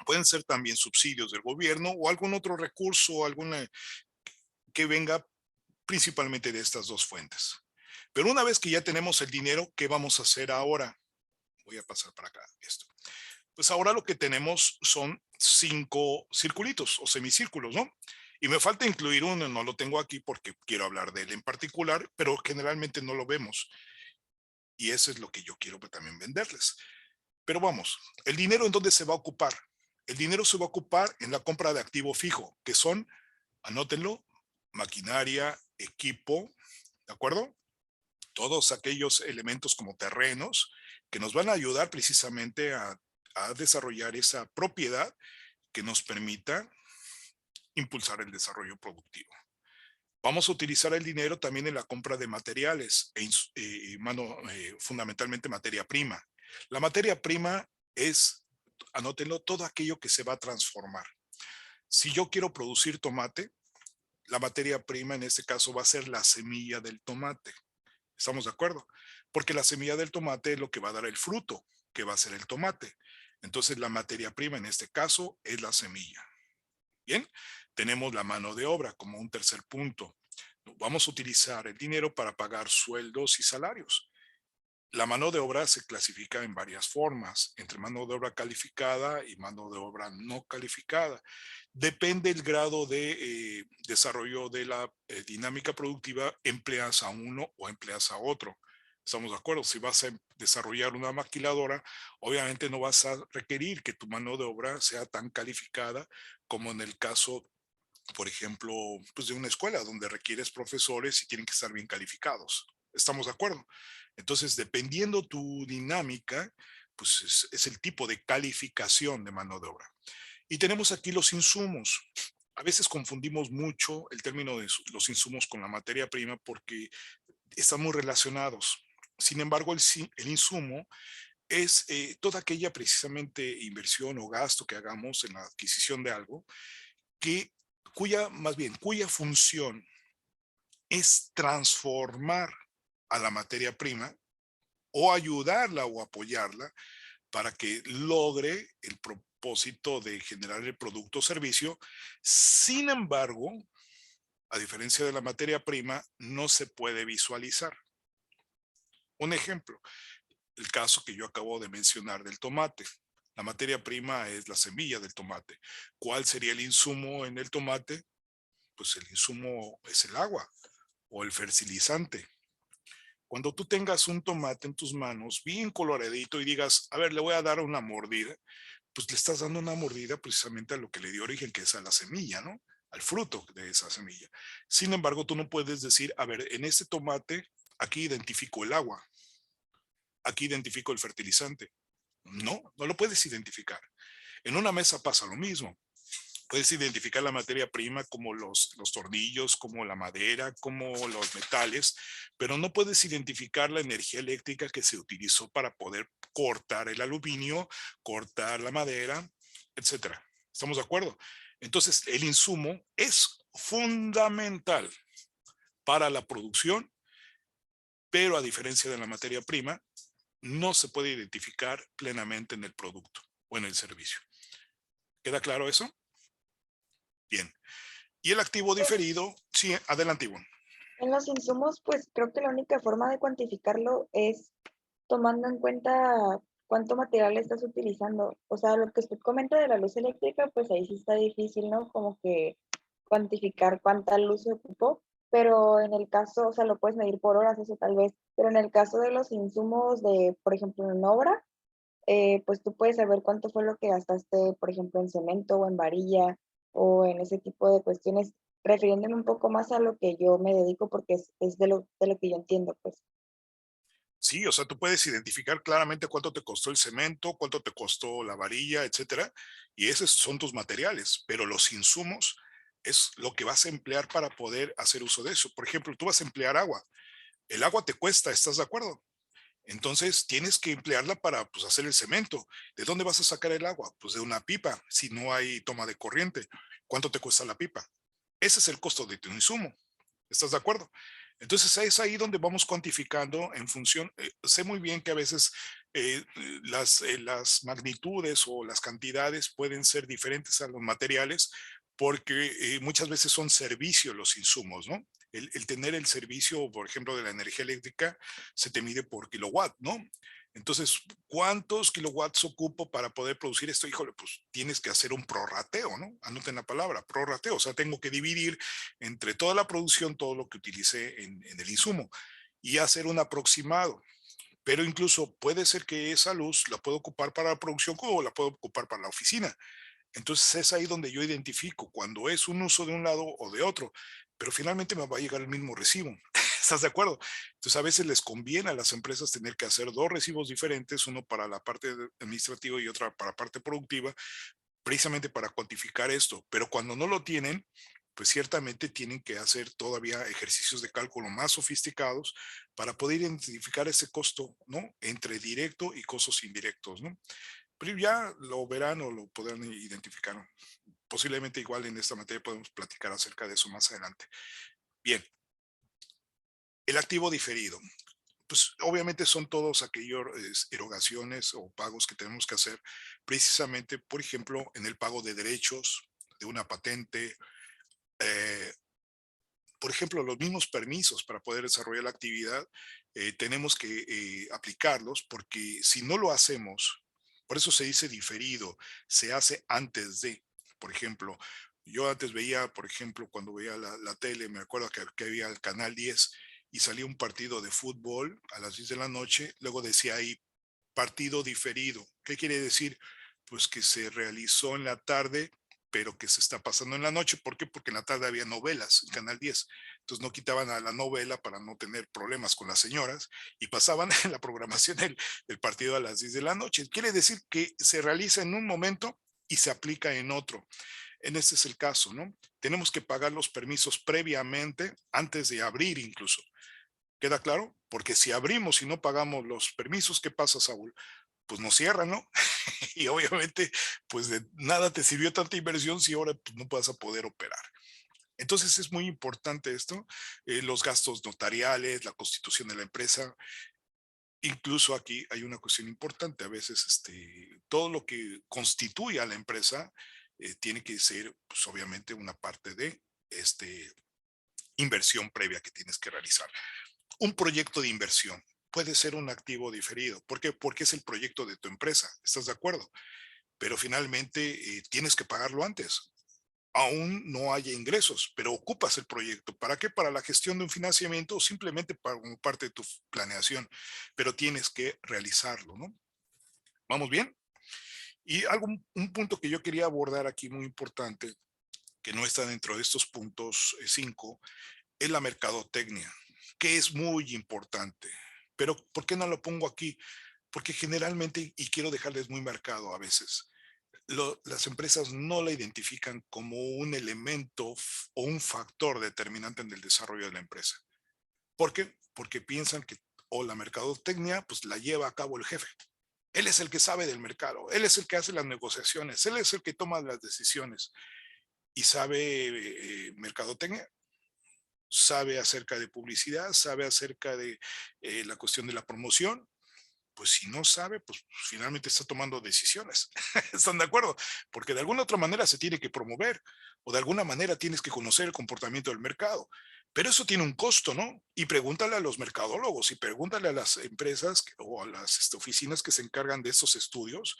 Pueden ser también subsidios del gobierno o algún otro recurso, alguna que venga principalmente de estas dos fuentes. Pero una vez que ya tenemos el dinero, ¿qué vamos a hacer ahora? Voy a pasar para acá esto. Pues ahora lo que tenemos son 5 circulitos o semicírculos, ¿no? Y me falta incluir uno, no lo tengo aquí porque quiero hablar de él en particular, pero generalmente no lo vemos. Y eso es lo que yo quiero también venderles. Pero vamos, ¿el dinero en dónde se va a ocupar? El dinero se va a ocupar en la compra de activo fijo, que son, anótenlo, maquinaria, equipo, ¿de acuerdo? todos aquellos elementos como terrenos que nos van a ayudar precisamente a desarrollar esa propiedad que nos permita impulsar el desarrollo productivo. Vamos a utilizar el dinero también en la compra de materiales, fundamentalmente materia prima. La materia prima es, anótenlo, todo aquello que se va a transformar. Si yo quiero producir tomate, la materia prima en este caso va a ser la semilla del tomate. ¿Estamos de acuerdo? Porque la semilla del tomate es lo que va a dar el fruto, que va a ser el tomate. Entonces la materia prima en este caso es la semilla. Bien, tenemos la mano de obra como un tercer punto. Vamos a utilizar el dinero para pagar sueldos y salarios. La mano de obra se clasifica en varias formas, entre mano de obra calificada y mano de obra no calificada. Depende el grado de desarrollo de la dinámica productiva, empleas a uno o empleas a otro. ¿Estamos de acuerdo? Si vas a desarrollar una maquiladora, obviamente no vas a requerir que tu mano de obra sea tan calificada como en el caso, por ejemplo, pues de una escuela donde requieres profesores y tienen que estar bien calificados. ¿Estamos de acuerdo? Entonces, dependiendo tu dinámica, pues es el tipo de calificación de mano de obra. Y tenemos aquí los insumos. A veces confundimos mucho el término de los insumos con la materia prima porque están muy relacionados. Sin embargo, el insumo es toda aquella precisamente inversión o gasto que hagamos en la adquisición de algo, cuya función es transformar a la materia prima o ayudarla o apoyarla para que logre el propósito de generar el producto o servicio. Sin embargo, a diferencia de la materia prima, no se puede visualizar. Un ejemplo, el caso que yo acabo de mencionar del tomate. La materia prima es la semilla del tomate. ¿Cuál sería el insumo en el tomate? Pues el insumo es el agua o el fertilizante. Cuando tú tengas un tomate en tus manos, bien coloradito, y digas, a ver, le voy a dar una mordida, pues le estás dando una mordida precisamente a lo que le dio origen, que es a la semilla, ¿no? Al fruto de esa semilla. Sin embargo, tú no puedes decir, a ver, en este tomate, aquí identifico el agua, aquí identifico el fertilizante. No, no lo puedes identificar. En una mesa pasa lo mismo. Puedes identificar la materia prima como los tornillos, como la madera, como los metales, pero no puedes identificar la energía eléctrica que se utilizó para poder cortar el aluminio, cortar la madera, etcétera. ¿Estamos de acuerdo? Entonces, el insumo es fundamental para la producción, pero a diferencia de la materia prima, no se puede identificar plenamente en el producto o en el servicio. ¿Queda claro eso? Bien. Y el activo diferido, sí, adelante, Ivonne. En los insumos, pues creo que la única forma de cuantificarlo es tomando en cuenta cuánto material estás utilizando. O sea, lo que usted comenta de la luz eléctrica, pues ahí sí está difícil, ¿no? Como que cuantificar cuánta luz se ocupó, pero en el caso, o sea, lo puedes medir por horas, eso tal vez, pero en el caso de los insumos de, por ejemplo, en obra, pues tú puedes saber cuánto fue lo que gastaste, por ejemplo, en cemento o en varilla o en ese tipo de cuestiones, refiriéndome un poco más a lo que yo me dedico porque es de lo que yo entiendo, pues. Sí, o sea, tú puedes identificar claramente cuánto te costó el cemento, cuánto te costó la varilla, etcétera, y esos son tus materiales, pero los insumos es lo que vas a emplear para poder hacer uso de eso. Por ejemplo, tú vas a emplear agua. El agua te cuesta, ¿estás de acuerdo? Entonces tienes que emplearla para pues, hacer el cemento. ¿De dónde vas a sacar el agua? Pues de una pipa, si no hay toma de corriente. ¿Cuánto te cuesta la pipa? Ese es el costo de tu insumo. ¿Estás de acuerdo? Entonces es ahí donde vamos cuantificando en función. Sé muy bien que a veces las magnitudes o las cantidades pueden ser diferentes a los materiales porque muchas veces son servicios los insumos, ¿no? El tener el servicio, por ejemplo, de la energía eléctrica se te mide por kilowatt, ¿no? Entonces, ¿cuántos kilowatts ocupo para poder producir esto? Híjole, pues tienes que hacer un prorrateo, ¿no? Anoten la palabra, prorrateo. O sea, tengo que dividir entre toda la producción todo lo que utilicé en el insumo y hacer un aproximado. Pero incluso puede ser que esa luz la puedo ocupar para la producción o la puedo ocupar para la oficina. Entonces es ahí donde yo identifico cuando es un uso de un lado o de otro, pero finalmente me va a llegar el mismo recibo. ¿Estás de acuerdo? Entonces a veces les conviene a las empresas tener que hacer dos recibos diferentes, uno para la parte administrativa y otra para la parte productiva, precisamente para cuantificar esto. Pero cuando no lo tienen, pues ciertamente tienen que hacer todavía ejercicios de cálculo más sofisticados para poder identificar ese costo, ¿no? Entre directo y costos indirectos, ¿no? Pero ya lo verán o lo podrán identificar. Posiblemente igual en esta materia podemos platicar acerca de eso más adelante. Bien, el activo diferido. Pues obviamente son todos aquellos erogaciones o pagos que tenemos que hacer precisamente, por ejemplo, en el pago de derechos, de una patente, eh, por ejemplo, los mismos permisos para poder desarrollar la actividad, tenemos que aplicarlos porque si no lo hacemos, por eso se dice diferido, se hace antes de, por ejemplo, yo antes veía, por ejemplo, cuando veía la tele, me acuerdo que había el Canal 10 y salía un partido de fútbol a las 10 de la noche, luego decía ahí partido diferido. ¿Qué quiere decir? Pues que se realizó en la tarde, pero que se está pasando en la noche. ¿Por qué? Porque en la tarde había novelas en Canal 10. Entonces no quitaban a la novela para no tener problemas con las señoras y pasaban en la programación el partido a las 10 de la noche. Quiere decir que se realiza en un momento y se aplica en otro. En este es el caso, ¿no? Tenemos que pagar los permisos previamente, antes de abrir incluso. ¿Queda claro? Porque si abrimos y no pagamos los permisos, ¿qué pasa, Saúl? Pues nos cierran, ¿no? Y obviamente, pues de nada te sirvió tanta inversión si ahora pues, no vas a poder operar. Entonces es muy importante esto, los gastos notariales, la constitución de la empresa. Incluso aquí hay una cuestión importante. A veces todo lo que constituye a la empresa tiene que ser, pues obviamente, una parte de inversión previa que tienes que realizar. Un proyecto de inversión puede ser un activo diferido. ¿Por qué? Porque es el proyecto de tu empresa. ¿Estás de acuerdo? Pero finalmente tienes que pagarlo antes. Aún no haya ingresos, pero ocupas el proyecto. ¿Para qué? Para la gestión de un financiamiento o simplemente para, como parte de tu planeación, pero tienes que realizarlo, ¿no? ¿Vamos bien? Y un punto que yo quería abordar aquí muy importante, que no está dentro de estos puntos 5, es la mercadotecnia, que es muy importante. Pero ¿por qué no lo pongo aquí? Porque generalmente, y quiero dejarles muy marcado a veces, las empresas no la identifican como un elemento o un factor determinante en el desarrollo de la empresa. ¿Por qué? Porque piensan que o la mercadotecnia pues la lleva a cabo el jefe. Él es el que sabe del mercado, él es el que hace las negociaciones, él es el que toma las decisiones y sabe mercadotecnia, sabe acerca de publicidad, sabe acerca de la cuestión de la promoción. Pues si no sabe, pues finalmente está tomando decisiones. ¿Están de acuerdo? Porque de alguna otra manera se tiene que promover o de alguna manera tienes que conocer el comportamiento del mercado. Pero eso tiene un costo, ¿no? Y pregúntale a los mercadólogos y pregúntale a las empresas o a las oficinas que se encargan de esos estudios,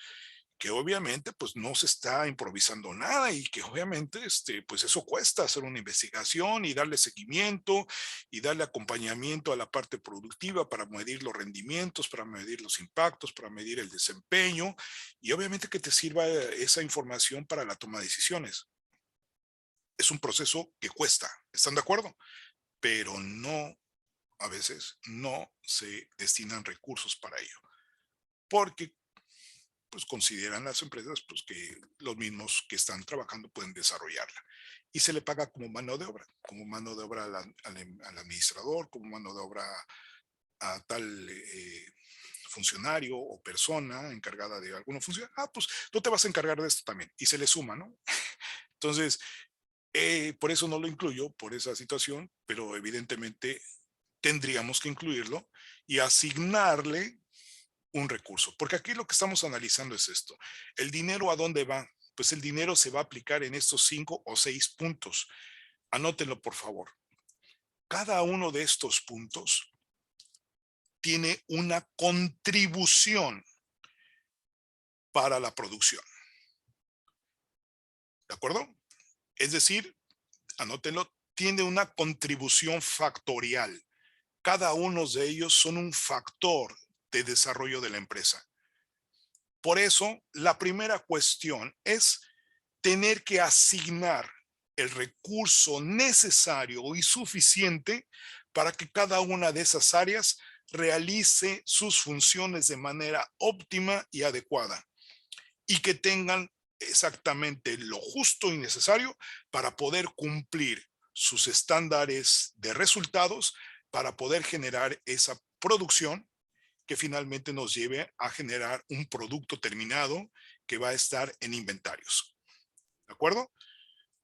que obviamente pues no se está improvisando nada y que obviamente pues eso cuesta hacer una investigación y darle seguimiento y darle acompañamiento a la parte productiva para medir los rendimientos, para medir los impactos, para medir el desempeño y obviamente que te sirva esa información para la toma de decisiones. Es un proceso que cuesta, ¿están de acuerdo? Pero no, a veces no se destinan recursos para ello, porque pues consideran las empresas pues, que los mismos que están trabajando pueden desarrollarla. Y se le paga como mano de obra al administrador, como mano de obra a tal funcionario o persona encargada de alguna función. Ah, pues tú te vas a encargar de esto también. Y se le suma, ¿no? Entonces, por eso no lo incluyo, por esa situación, pero evidentemente tendríamos que incluirlo y asignarle un recurso, porque aquí lo que estamos analizando es esto. ¿El dinero a dónde va? Pues el dinero se va a aplicar en estos 5 o 6 puntos. Anótenlo, por favor. Cada uno de estos puntos tiene una contribución para la producción. ¿De acuerdo? Es decir, anótenlo, tiene una contribución factorial. Cada uno de ellos son un factor de desarrollo de la empresa. Por eso, la primera cuestión es tener que asignar el recurso necesario y suficiente para que cada una de esas áreas realice sus funciones de manera óptima y adecuada y que tengan exactamente lo justo y necesario para poder cumplir sus estándares de resultados, para poder generar esa producción que finalmente nos lleve a generar un producto terminado que va a estar en inventarios. ¿De acuerdo?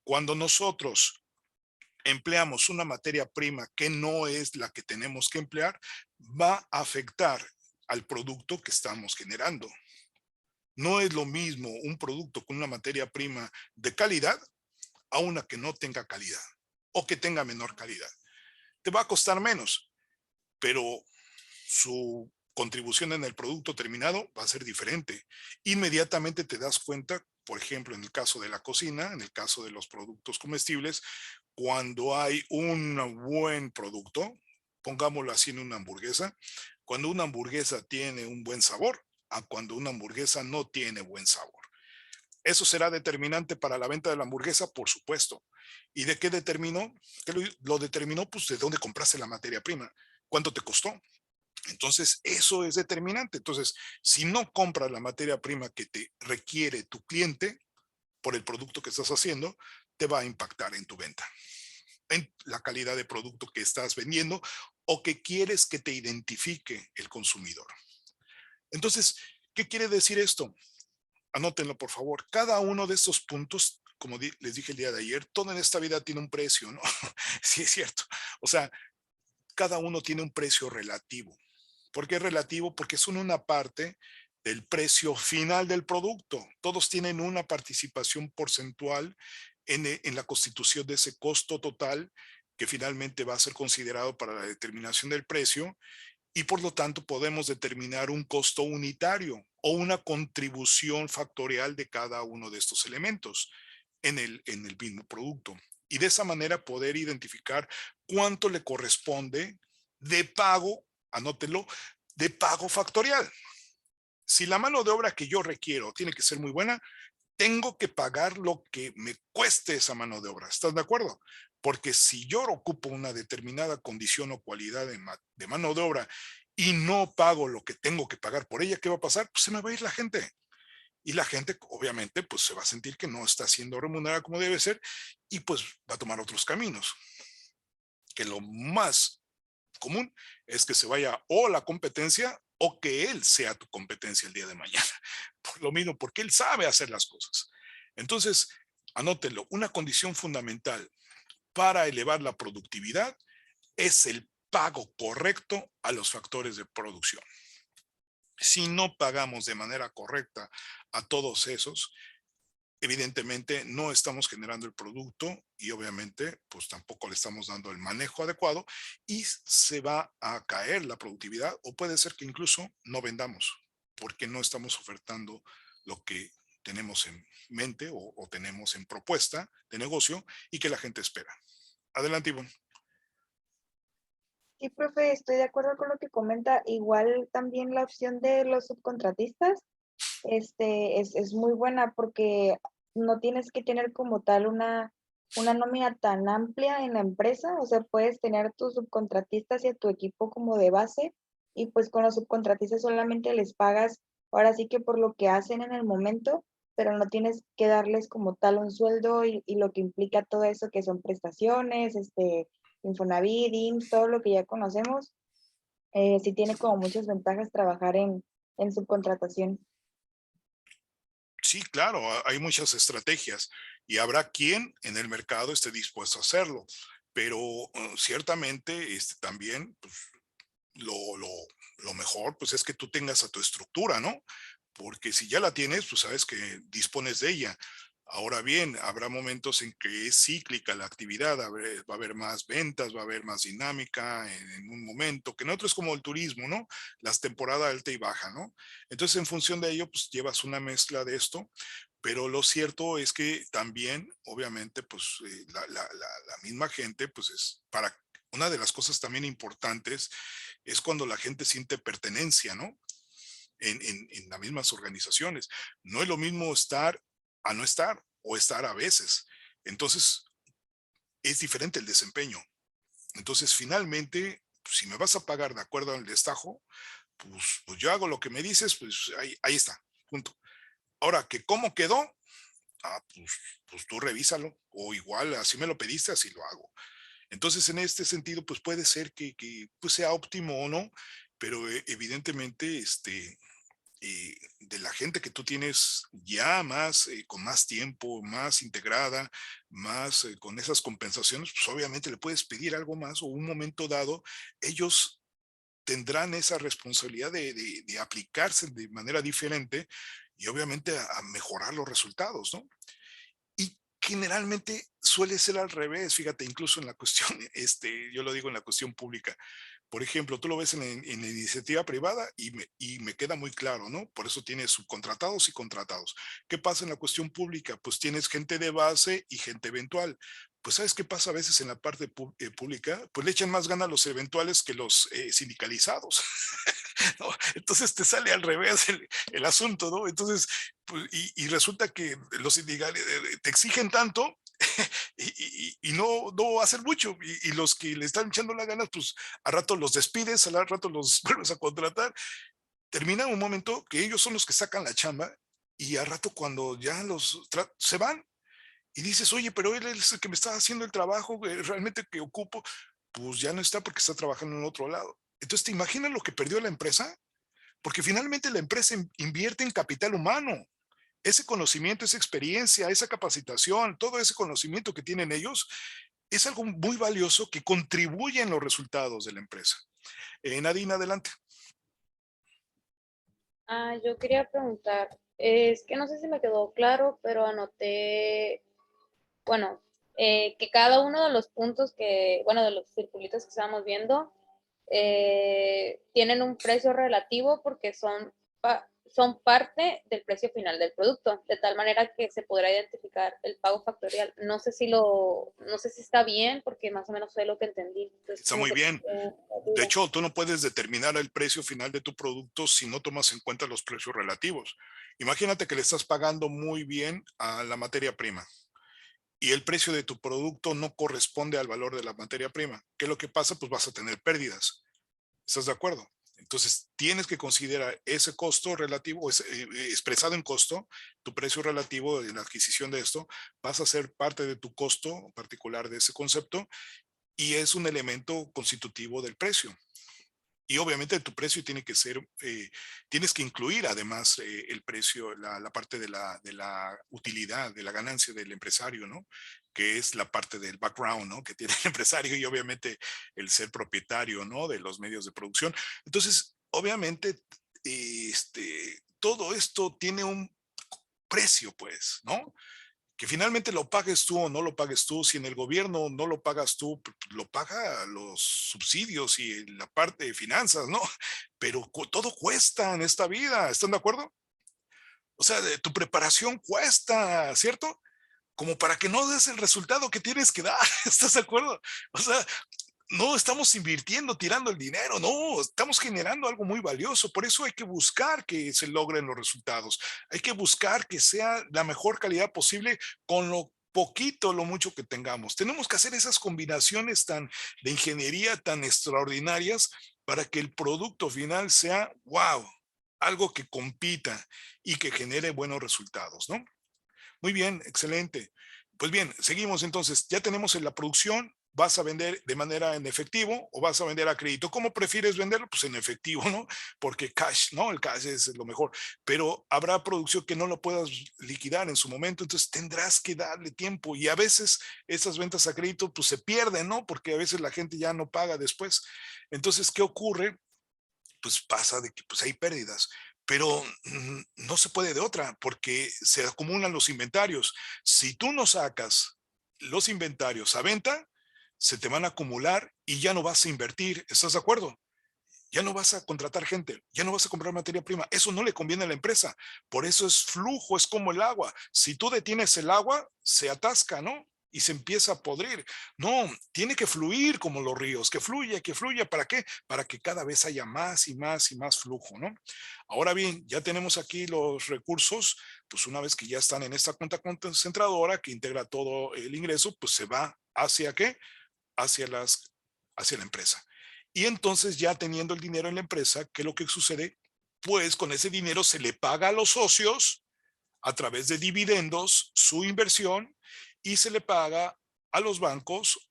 Cuando nosotros empleamos una materia prima que no es la que tenemos que emplear, va a afectar al producto que estamos generando. No es lo mismo un producto con una materia prima de calidad a una que no tenga calidad o que tenga menor calidad. Te va a costar menos, pero su contribución en el producto terminado va a ser diferente. Inmediatamente te das cuenta, por ejemplo, en el caso de la cocina, en el caso de los productos comestibles, cuando hay un buen producto, pongámoslo así en una hamburguesa, cuando una hamburguesa tiene un buen sabor, a cuando una hamburguesa no tiene buen sabor. ¿Eso será determinante para la venta de la hamburguesa? Por supuesto. ¿Y de qué determinó? ¿Qué lo determinó? Pues de dónde compraste la materia prima. ¿Cuánto te costó? Entonces, eso es determinante. Entonces, si no compras la materia prima que te requiere tu cliente por el producto que estás haciendo, te va a impactar en tu venta, en la calidad de producto que estás vendiendo o que quieres que te identifique el consumidor. Entonces, ¿qué quiere decir esto? Anótenlo, por favor. Cada uno de estos puntos, como les dije el día de ayer, todo en esta vida tiene un precio, ¿no? Sí, es cierto. O sea, cada uno tiene un precio relativo. ¿Por qué es relativo? Porque son una parte del precio final del producto. Todos tienen una participación porcentual en la constitución de ese costo total que finalmente va a ser considerado para la determinación del precio y por lo tanto podemos determinar un costo unitario o una contribución factorial de cada uno de estos elementos en el mismo producto. Y de esa manera poder identificar cuánto le corresponde de pago, anótelo, de pago factorial. Si la mano de obra que yo requiero tiene que ser muy buena, tengo que pagar lo que me cueste esa mano de obra. ¿Estás de acuerdo? Porque si yo ocupo una determinada condición o cualidad de mano de obra y no pago lo que tengo que pagar por ella, ¿qué va a pasar? Pues se me va a ir la gente. Y la gente, obviamente, pues se va a sentir que no está siendo remunerada como debe ser y pues va a tomar otros caminos. Que lo más común es que se vaya o la competencia o que él sea tu competencia el día de mañana. Por lo mismo, porque él sabe hacer las cosas. Entonces, anótenlo, una condición fundamental para elevar la productividad es el pago correcto a los factores de producción. Si no pagamos de manera correcta a todos esos, evidentemente no estamos generando el producto y obviamente pues tampoco le estamos dando el manejo adecuado y se va a caer la productividad o puede ser que incluso no vendamos porque no estamos ofertando lo que tenemos en mente o tenemos en propuesta de negocio y que la gente espera. Adelante, Ivonne. Sí, profe, estoy de acuerdo con lo que comenta. Igual también la opción de los subcontratistas, es muy buena porque no tienes que tener como tal una nómina tan amplia en la empresa. O sea, puedes tener tus subcontratistas y a tu equipo como de base y pues con los subcontratistas solamente les pagas ahora sí que por lo que hacen en el momento, pero no tienes que darles como tal un sueldo y lo que implica todo eso que son prestaciones, Infonavit, IMSS, todo lo que ya conocemos. Sí tiene como muchas ventajas trabajar en subcontratación. Sí, claro, hay muchas estrategias y habrá quien en el mercado esté dispuesto a hacerlo, pero ciertamente también pues, lo, lo, lo mejor pues es que tú tengas a tu estructura, ¿no? Porque si ya la tienes, pues sabes que dispones de ella. Ahora bien, habrá momentos en que es cíclica la actividad, va a haber más ventas, va a haber más dinámica en un momento, que en otro es como el turismo, ¿no? Las temporadas alta y baja, ¿no? Entonces, en función de ello, pues llevas una mezcla de esto, pero lo cierto es que también, obviamente, pues la misma gente, pues es para una de las cosas también importantes es cuando la gente siente pertenencia, ¿no? En las mismas organizaciones. No es lo mismo estar a no estar o estar a veces. Entonces, es diferente el desempeño. Entonces, finalmente, si me vas a pagar de acuerdo al destajo, pues yo hago lo que me dices, pues ahí está, punto. Ahora, que cómo quedó, pues tú revísalo, o igual, así me lo pediste, así lo hago. Entonces, en este sentido, pues puede ser que pues sea óptimo o no, pero evidentemente, de la gente que tú tienes ya más, con más tiempo, más integrada, más con esas compensaciones, pues obviamente le puedes pedir algo más o un momento dado, ellos tendrán esa responsabilidad de aplicarse de manera diferente y obviamente a mejorar los resultados, ¿no? Y generalmente suele ser al revés, fíjate, incluso en la cuestión, yo lo digo en la cuestión pública. Por ejemplo, tú lo ves en la iniciativa privada y me queda muy claro, ¿no? Por eso tienes subcontratados y contratados. ¿Qué pasa en la cuestión pública? Pues tienes gente de base y gente eventual. Pues ¿sabes qué pasa a veces en la parte pública? Pues le echan más ganas a los eventuales que los sindicalizados. ¿No? Entonces te sale al revés el asunto, ¿no? Entonces, pues, y resulta que los sindicales te exigen tanto y no hacen mucho. Y los que le están echando las ganas, pues a rato los despides, a rato los vuelves a contratar. Termina un momento que ellos son los que sacan la chamba y a rato cuando ya se van y dices, oye, pero él es el que me está haciendo el trabajo realmente que ocupo, pues ya no está porque está trabajando en otro lado. Entonces, ¿te imaginas lo que perdió la empresa? Porque finalmente la empresa invierte en capital humano. Ese conocimiento, esa experiencia, esa capacitación, todo ese conocimiento que tienen ellos es algo muy valioso que contribuye en los resultados de la empresa. Nadine, adelante. Yo quería preguntar, es que no sé si me quedó claro, pero anoté, bueno, que cada uno de los puntos bueno, de los circulitos que estábamos viendo, tienen un precio relativo porque son parte del precio final del producto, de tal manera que se podrá identificar el pago factorial. No sé si está bien, porque más o menos fue lo que entendí. Entonces, Está como muy que bien. De hecho, tú no puedes determinar el precio final de tu producto si no tomas en cuenta los precios relativos. Imagínate que le estás pagando muy bien a la materia prima y el precio de tu producto no corresponde al valor de la materia prima. ¿Qué es lo que pasa? Pues vas a tener pérdidas. ¿Estás de acuerdo? Entonces, tienes que considerar ese costo relativo, expresado en costo, tu precio relativo en la adquisición de esto, vas a ser parte de tu costo particular de ese concepto y es un elemento constitutivo del precio. Y obviamente tu precio tiene que ser, tienes que incluir además el precio, la parte de la utilidad, de la ganancia del empresario, ¿no? Que es la parte del background, ¿no? Que tiene el empresario y obviamente el ser propietario, ¿no? De los medios de producción. Entonces, obviamente, todo esto tiene un precio, pues, ¿no? Que finalmente lo pagues tú o no lo pagues tú, si en el gobierno no lo pagas tú, lo paga los subsidios y la parte de finanzas, ¿no? Pero todo cuesta en esta vida, ¿están de acuerdo? O sea, tu preparación cuesta, ¿cierto? Como para que no des el resultado que tienes que dar, ¿estás de acuerdo? O sea, no estamos invirtiendo, tirando el dinero, no, estamos generando algo muy valioso. Por eso hay que buscar que se logren los resultados. Hay que buscar que sea la mejor calidad posible con lo poquito, lo mucho que tengamos. Tenemos que hacer esas combinaciones de ingeniería tan extraordinarias para que el producto final sea, wow, algo que compita y que genere buenos resultados, ¿no? Muy bien, excelente. Pues bien, seguimos entonces. Ya tenemos en la producción. ¿Vas a vender de manera en efectivo o vas a vender a crédito? ¿Cómo prefieres venderlo? Pues en efectivo, ¿no? Porque cash, ¿no? El cash es lo mejor. Pero habrá producción que no lo puedas liquidar en su momento, entonces tendrás que darle tiempo. Y a veces esas ventas a crédito pues se pierden, ¿no? Porque a veces la gente ya no paga después. Entonces, ¿qué ocurre? Pues pasa de que pues hay pérdidas, pero no se puede de otra porque se acumulan los inventarios. Si tú no sacas los inventarios a venta, se te van a acumular y ya no vas a invertir. ¿Estás de acuerdo? Ya no vas a contratar gente, ya no vas a comprar materia prima. Eso no le conviene a la empresa. Por eso es flujo, es como el agua. Si tú detienes el agua, se atasca, ¿no? y se empieza a podrir. No, tiene que fluir como los ríos, que fluya. ¿Para qué? Para que cada vez haya más y más y más flujo, ¿no? Ahora bien, ya tenemos aquí los recursos, pues una vez que ya están en esta cuenta concentradora que integra todo el ingreso, pues se va hacia ¿qué? Hacia la empresa. Y entonces ya teniendo el dinero en la empresa, ¿qué es lo que sucede? Pues con ese dinero se le paga a los socios a través de dividendos su inversión y se le paga a los bancos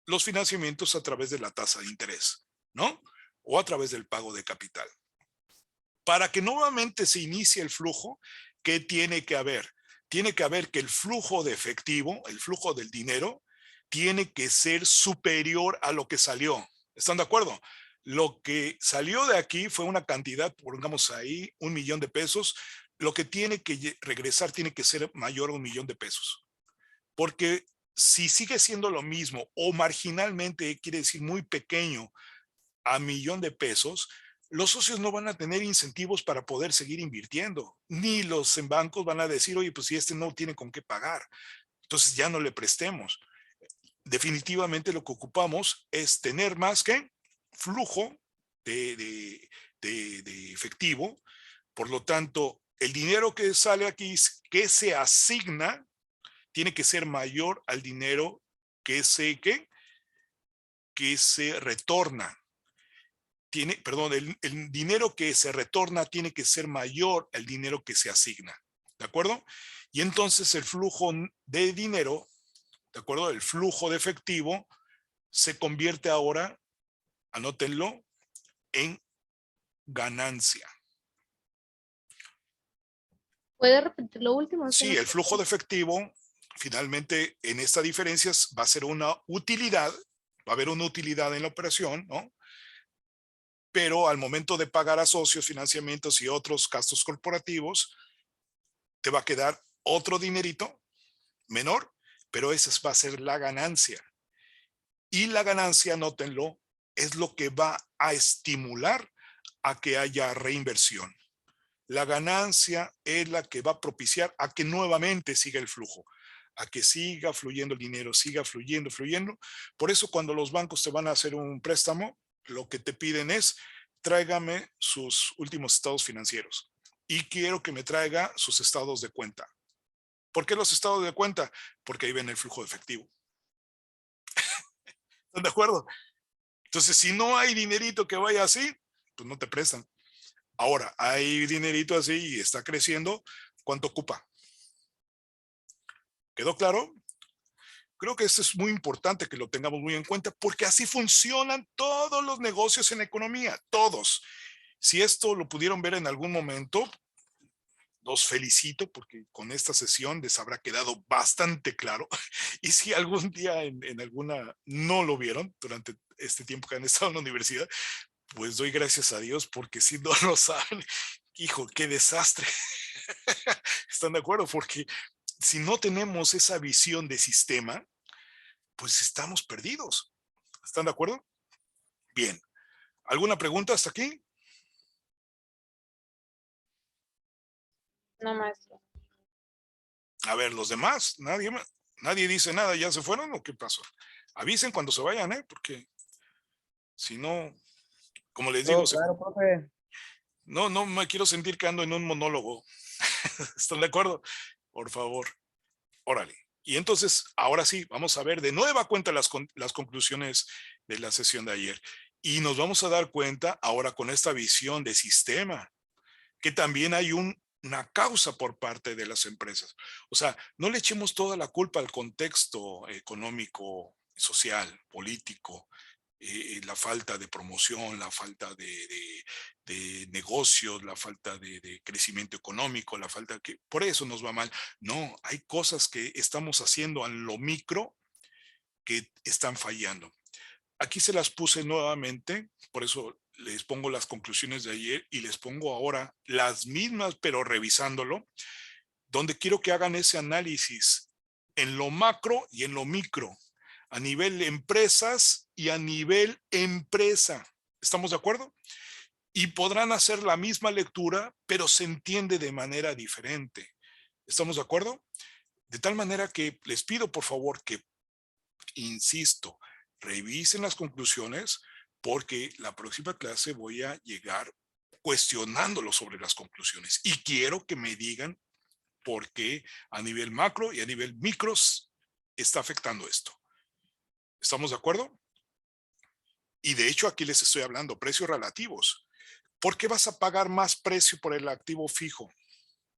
los financiamientos a través de la tasa de interés, ¿no? O a través del pago de capital. Para que nuevamente se inicie el flujo, ¿qué tiene que haber? Tiene que haber que el flujo de efectivo, el flujo del dinero, tiene que ser superior a lo que salió. ¿Están de acuerdo? Lo que salió de aquí fue una cantidad, pongamos ahí, 1 millón de pesos. Lo que tiene que regresar tiene que ser mayor a 1 millón de pesos. Porque si sigue siendo lo mismo o marginalmente, quiere decir muy pequeño, a 1 millón de pesos, los socios no van a tener incentivos para poder seguir invirtiendo, ni los en bancos van a decir, oye, pues si este no tiene con qué pagar, entonces ya no le prestemos. Definitivamente lo que ocupamos es tener más que flujo de efectivo. Por lo tanto, el dinero que sale aquí, que se asigna, tiene que ser mayor al dinero que se retorna. El dinero que se retorna tiene que ser mayor al dinero que se asigna. ¿De acuerdo? Y entonces el flujo de dinero, ¿de acuerdo? El flujo de efectivo se convierte ahora, anótenlo, en ganancia. ¿Puede repetir lo último? Sí, el flujo de efectivo, finalmente en estas diferencias va a ser una utilidad, va a haber una utilidad en la operación, ¿no? Pero al momento de pagar a socios, financiamientos y otros gastos corporativos, te va a quedar otro dinerito menor, pero esa va a ser la ganancia. Y la ganancia, anótenlo, es lo que va a estimular a que haya reinversión. La ganancia es la que va a propiciar a que nuevamente siga el flujo, a que siga fluyendo el dinero, siga fluyendo. Por eso cuando los bancos te van a hacer un préstamo, lo que te piden es, tráigame sus últimos estados financieros y quiero que me traiga sus estados de cuenta. ¿Por qué los estados de cuenta? Porque ahí ven el flujo de efectivo. ¿Están de acuerdo? Entonces, si no hay dinerito que vaya así, pues no te prestan. Ahora, hay dinerito así y está creciendo, ¿cuánto ocupa? ¿Quedó claro? Creo que esto es muy importante que lo tengamos muy en cuenta porque así funcionan todos los negocios en economía, todos. Si esto lo pudieron ver en algún momento, los felicito porque con esta sesión les habrá quedado bastante claro. Y si algún día en alguna no lo vieron durante este tiempo que han estado en la universidad, pues doy gracias a Dios porque si no lo saben, hijo, qué desastre. ¿Están de acuerdo? Porque si no tenemos esa visión de sistema, pues estamos perdidos. ¿Están de acuerdo? Bien. ¿Alguna pregunta hasta aquí? No, maestro. A ver, los demás, nadie dice nada, ¿ya se fueron o qué pasó? Avisen cuando se vayan, porque si no, como les digo, Claro, profe. no me quiero sentir que ando en un monólogo. ¿Están de acuerdo? Por favor, órale. Y entonces, ahora sí, vamos a ver de nueva cuenta las conclusiones de la sesión de ayer. Y nos vamos a dar cuenta ahora con esta visión de sistema, que también hay una causa por parte de las empresas. O sea, no le echemos toda la culpa al contexto económico, social, político, la falta de promoción, la falta de negocios, la falta de crecimiento económico, la falta que por eso nos va mal. No, hay cosas que estamos haciendo en lo micro que están fallando. Aquí se las puse nuevamente, por eso les pongo las conclusiones de ayer y les pongo ahora las mismas, pero revisándolo, donde quiero que hagan ese análisis en lo macro y en lo micro, a nivel empresas y a nivel empresa. ¿Estamos de acuerdo? Y podrán hacer la misma lectura, pero se entiende de manera diferente. ¿Estamos de acuerdo? De tal manera que les pido por favor que, insisto, revisen las conclusiones porque la próxima clase voy a llegar cuestionándolo sobre las conclusiones y quiero que me digan por qué a nivel macro y a nivel micros está afectando esto. ¿Estamos de acuerdo? Y de hecho aquí les estoy hablando precios relativos. ¿Por qué vas a pagar más precio por el activo fijo?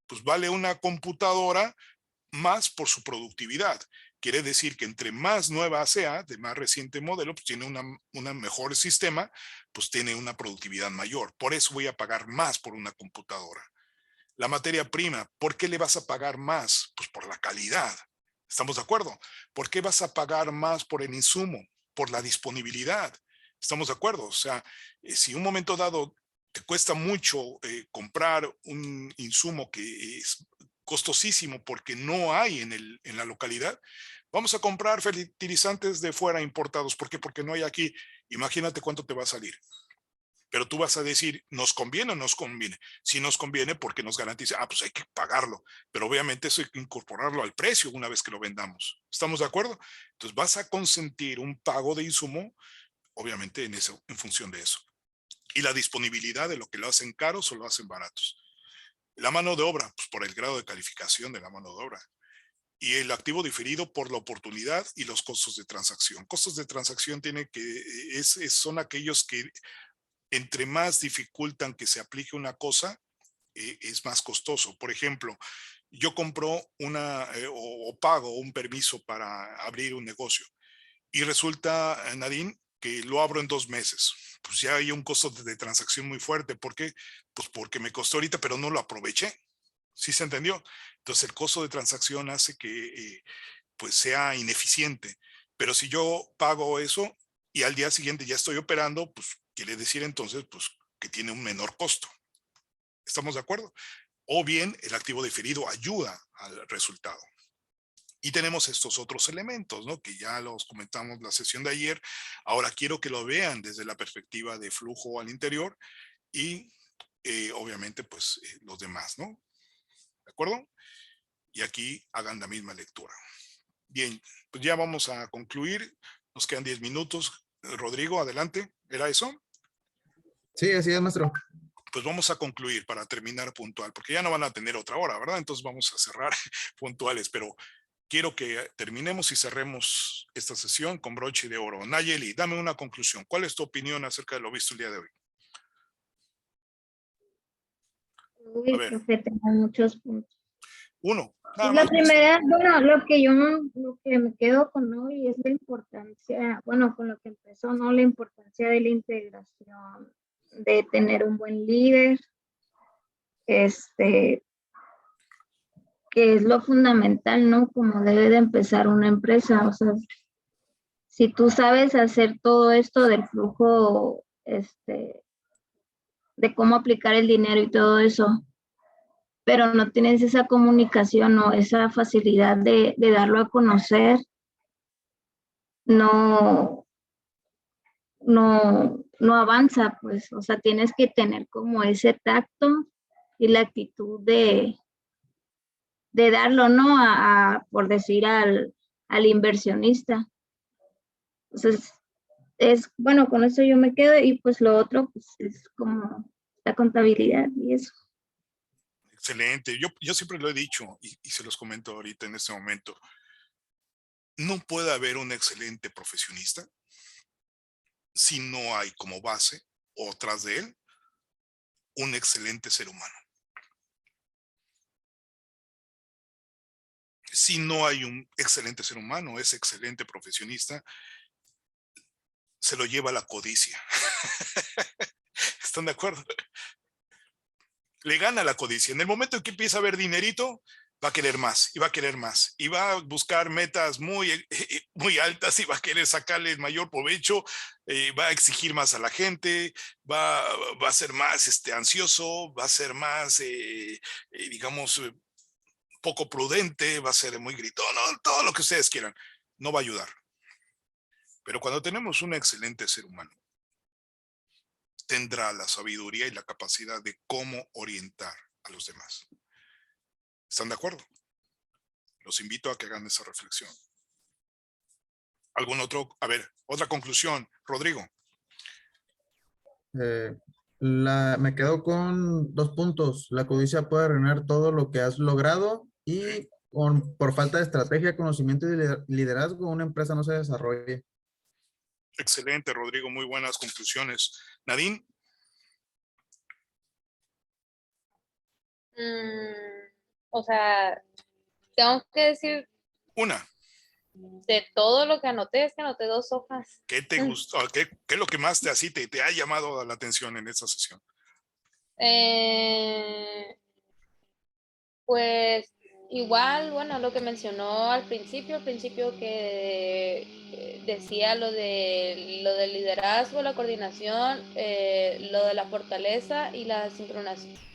Pues vale una computadora más por su productividad. Quiere decir que entre más nueva sea, de más reciente modelo, pues tiene una mejor sistema, pues tiene una productividad mayor. Por eso voy a pagar más por una computadora. La materia prima, ¿por qué le vas a pagar más? Pues por la calidad. ¿Estamos de acuerdo? ¿Por qué vas a pagar más por el insumo? Por la disponibilidad. ¿Estamos de acuerdo? O sea, si un momento dado te cuesta mucho comprar un insumo que es costosísimo porque no hay en la localidad, vamos a comprar fertilizantes de fuera importados. ¿Por qué? Porque no hay aquí. Imagínate cuánto te va a salir. Pero tú vas a decir, ¿nos conviene o no nos conviene? Si nos conviene, porque nos garantiza, pues hay que pagarlo. Pero obviamente eso hay que incorporarlo al precio una vez que lo vendamos. ¿Estamos de acuerdo? Entonces vas a consentir un pago de insumo, obviamente en función de eso. Y la disponibilidad de lo que lo hacen caros o lo hacen baratos. La mano de obra, pues por el grado de calificación de la mano de obra. Y el activo diferido por la oportunidad y los costos de transacción. Costos de transacción son aquellos que entre más dificultan que se aplique una cosa, es más costoso. Por ejemplo, yo compro o pago un permiso para abrir un negocio y resulta, Nadine, que lo abro en 2 meses. Pues ya hay un costo de transacción muy fuerte. ¿Por qué? Pues porque me costó ahorita, pero no lo aproveché. ¿Sí se entendió? Entonces el costo de transacción hace que pues sea ineficiente. Pero si yo pago eso y al día siguiente ya estoy operando, pues quiere decir entonces pues, que tiene un menor costo. ¿Estamos de acuerdo? O bien el activo diferido ayuda al resultado. Y tenemos estos otros elementos, ¿no? Que ya los comentamos la sesión de ayer. Ahora quiero que lo vean desde la perspectiva de flujo al interior y obviamente pues los demás, ¿no? ¿De acuerdo? Y aquí hagan la misma lectura. Bien, pues ya vamos a concluir. Nos quedan 10 minutos. Rodrigo, adelante. ¿Era eso? Sí, así es, maestro. Pues vamos a concluir para terminar puntual, porque ya no van a tener otra hora, ¿verdad? Entonces vamos a cerrar puntuales, pero quiero que terminemos y cerremos esta sesión con broche de oro. Nayeli, dame una conclusión. ¿Cuál es tu opinión acerca de lo visto el día de hoy? A Uy, ver, profe, tengo muchos puntos. uno, Pues nada la más. primera, bueno, lo que me quedo con hoy es la importancia, bueno, con lo que empezó, ¿no? La importancia de la integración, de tener un buen líder, que es lo fundamental, ¿no? Como debe de empezar una empresa, o sea, si tú sabes hacer todo esto del flujo, de cómo aplicar el dinero y todo eso, pero no tienes esa comunicación o esa facilidad de darlo a conocer, no, no avanza, pues, o sea, tienes que tener como ese tacto y la actitud de darlo, ¿no? Por decir, al inversionista. Entonces, bueno, con eso yo me quedo y pues lo otro, pues, es como la contabilidad y eso. Excelente. Yo siempre lo he dicho y se los comento ahorita en este momento. No puede haber un excelente profesionista si no hay como base o tras de él un excelente ser humano. Si no hay un excelente ser humano, ese excelente profesionista se lo lleva la codicia. ¿Están de acuerdo? Le gana la codicia. En el momento en que empieza a ver dinerito, va a querer más y va a querer más y va a buscar metas muy altas y va a querer sacarle el mayor provecho, va a exigir más a la gente, va a ser más ansioso, va a ser más, digamos, poco prudente, va a ser muy gritón, no, todo lo que ustedes quieran, no va a ayudar. Pero cuando tenemos un excelente ser humano, tendrá la sabiduría y la capacidad de cómo orientar a los demás. ¿Están de acuerdo? Los invito a que hagan esa reflexión. ¿Algún otro? A ver, otra conclusión. Rodrigo. Me quedo con 2 puntos. La codicia puede arruinar todo lo que has logrado y por falta de estrategia, conocimiento y liderazgo, una empresa no se desarrolla. Excelente, Rodrigo. Muy buenas conclusiones. Nadine. O sea, tengo que decir Una. de todo lo que anoté, es que anoté 2 hojas. ¿Qué te gustó? ¿Qué es lo que más te ha llamado la atención en esta sesión? Pues igual, bueno, lo que mencionó al principio que decía lo del liderazgo, la coordinación, lo de la fortaleza y la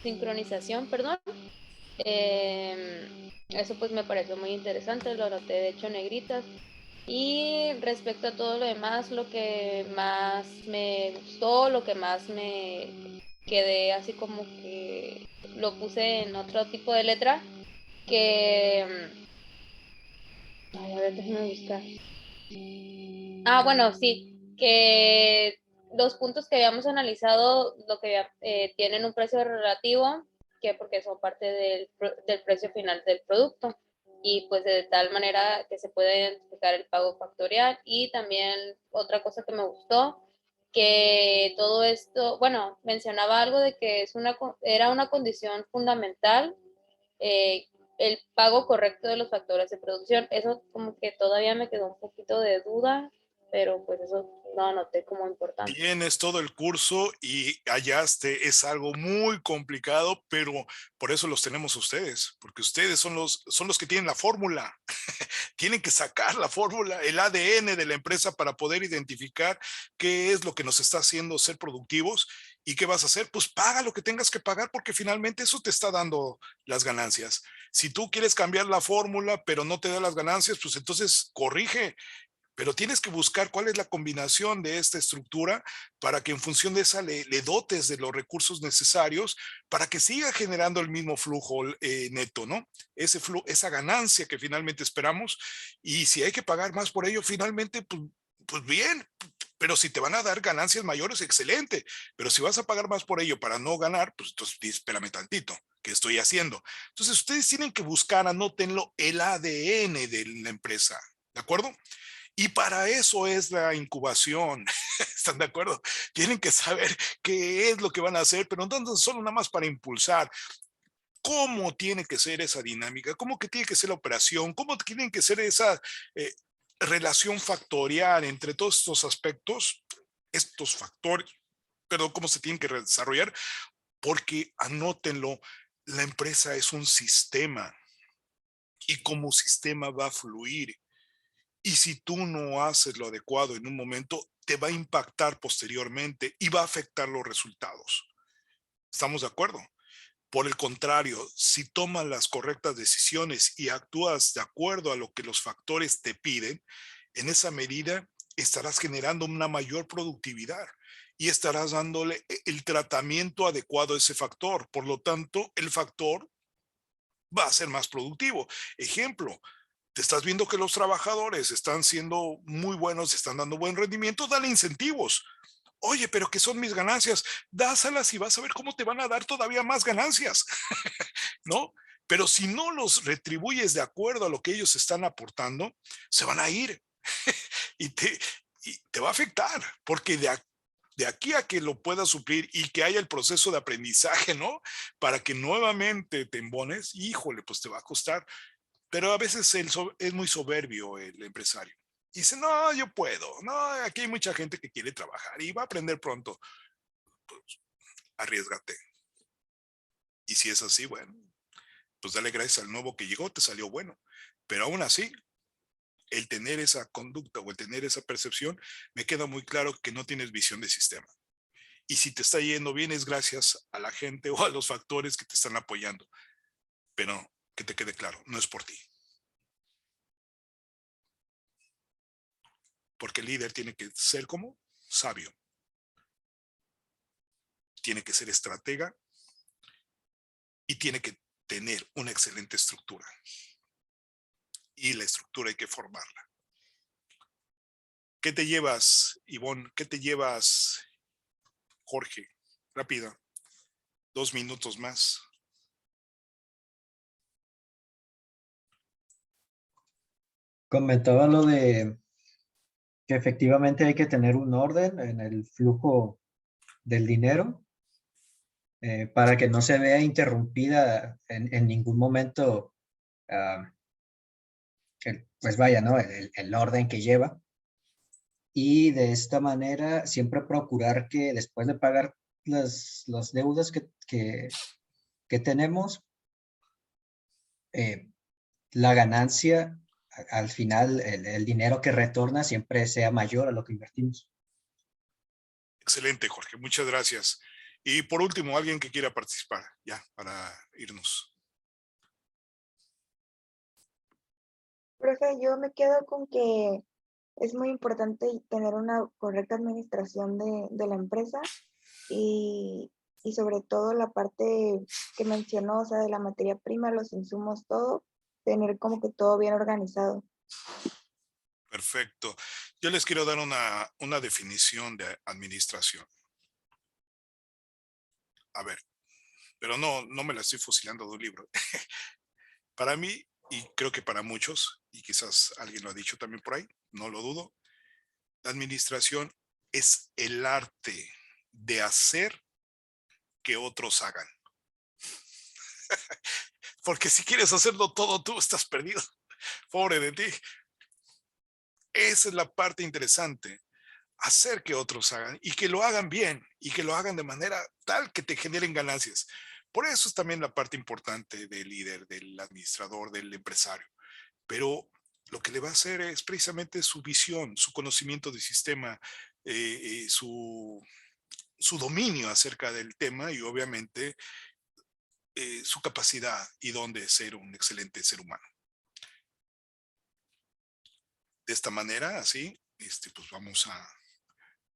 sincronización, perdón. Eso pues me pareció muy interesante, lo anoté de hecho en negritas. Y respecto a todo lo demás, lo que más me gustó, lo que más me quedé así como que lo puse en otro tipo de letra, que... Ay, a ver, déjame buscar. Ah, bueno, sí, que los puntos que habíamos analizado, lo que tienen un precio relativo, que porque son parte del precio final del producto, y pues de tal manera que se puede identificar el pago factorial. Y también otra cosa que me gustó, que todo esto, bueno, mencionaba algo de que era una condición fundamental, eh, el pago correcto de los factores de producción. Eso como que todavía me quedó un poquito de duda, pero pues eso lo anoté como importante. Tienes todo el curso y hallaste, es algo muy complicado, pero por eso los tenemos ustedes, porque ustedes son los que tienen la fórmula. Tienen que sacar la fórmula, el ADN de la empresa para poder identificar qué es lo que nos está haciendo ser productivos. ¿Y qué vas a hacer? Pues paga lo que tengas que pagar, porque finalmente eso te está dando las ganancias. Si tú quieres cambiar la fórmula, pero no te da las ganancias, pues entonces corrige. Pero tienes que buscar cuál es la combinación de esta estructura para que en función de esa le dotes de los recursos necesarios para que siga generando el mismo flujo neto, ¿no? Esa ganancia que finalmente esperamos. Y si hay que pagar más por ello, finalmente, pues bien. Pero si te van a dar ganancias mayores, excelente. Pero si vas a pagar más por ello para no ganar, pues entonces espérame tantito. ¿Qué estoy haciendo? Entonces ustedes tienen que buscar, anótenlo, el ADN de la empresa. ¿De acuerdo? Y para eso es la incubación. ¿Están de acuerdo? Tienen que saber qué es lo que van a hacer, pero no solo nada más para impulsar. ¿Cómo tiene que ser esa dinámica? ¿Cómo que tiene que ser la operación? ¿Cómo tiene que ser esa relación factorial entre todos estos aspectos? Estos factores, perdón, ¿cómo se tienen que desarrollar? Porque anótenlo, la empresa es un sistema y como sistema va a fluir. Y si tú no haces lo adecuado en un momento, te va a impactar posteriormente y va a afectar los resultados. ¿Estamos de acuerdo? Por el contrario, si tomas las correctas decisiones y actúas de acuerdo a lo que los factores te piden, en esa medida estarás generando una mayor productividad y estarás dándole el tratamiento adecuado a ese factor. Por lo tanto, el factor va a ser más productivo. Ejemplo, te estás viendo que los trabajadores están siendo muy buenos, están dando buen rendimiento, dale incentivos. Oye, pero ¿qué son mis ganancias? Dásalas y vas a ver cómo te van a dar todavía más ganancias, ¿no? Pero si no los retribuyes de acuerdo a lo que ellos están aportando, se van a ir y te va a afectar, porque de aquí a que lo puedas suplir y que haya el proceso de aprendizaje, ¿no? Para que nuevamente te embones, híjole, pues te va a costar. Pero a veces es muy soberbio el empresario. Y dice, no, yo puedo. No, aquí hay mucha gente que quiere trabajar y va a aprender pronto. Pues, arriesgate. Y si es así, bueno, pues dale gracias al nuevo que llegó, te salió bueno. Pero aún así, el tener esa conducta o el tener esa percepción, me queda muy claro que no tienes visión de sistema. Y si te está yendo bien es gracias a la gente o a los factores que te están apoyando. Pero que te quede claro, no es por ti. Porque el líder tiene que ser como sabio. Tiene que ser estratega y tiene que tener una excelente estructura. y la estructura hay que formarla. ¿Qué te llevas, Ivonne? ¿Qué te llevas, Jorge? Rápido, 2 minutos más. Comentaba lo de que efectivamente hay que tener un orden en el flujo del dinero para que no se vea interrumpida en ningún momento, pues vaya, ¿no? El orden que lleva. Y de esta manera siempre procurar que después de pagar las deudas que tenemos, la ganancia, al final, el dinero que retorna siempre sea mayor a lo que invertimos. Excelente, Jorge. Muchas gracias. Y por último, alguien que quiera participar, ya, para irnos. Profe, yo me quedo con que es muy importante tener una correcta administración de la empresa y sobre todo la parte que mencionó, o sea, de la materia prima, los insumos, todo, tener como que todo bien organizado. Perfecto. Yo les quiero dar una definición de administración. A ver, pero no me la estoy fusilando de un libro. Para mí, y creo que para muchos, y quizás alguien lo ha dicho también por ahí, no lo dudo, la administración es el arte de hacer que otros hagan. Porque si quieres hacerlo todo tú, estás perdido. Pobre de ti. Esa es la parte interesante. Hacer que otros hagan y que lo hagan bien y que lo hagan de manera tal que te generen ganancias. Por eso es también la parte importante del líder, del administrador, del empresario. Pero lo que le va a hacer es precisamente su visión, su conocimiento del sistema, su dominio acerca del tema y obviamente su capacidad y don de ser un excelente ser humano. De esta manera, así, pues vamos a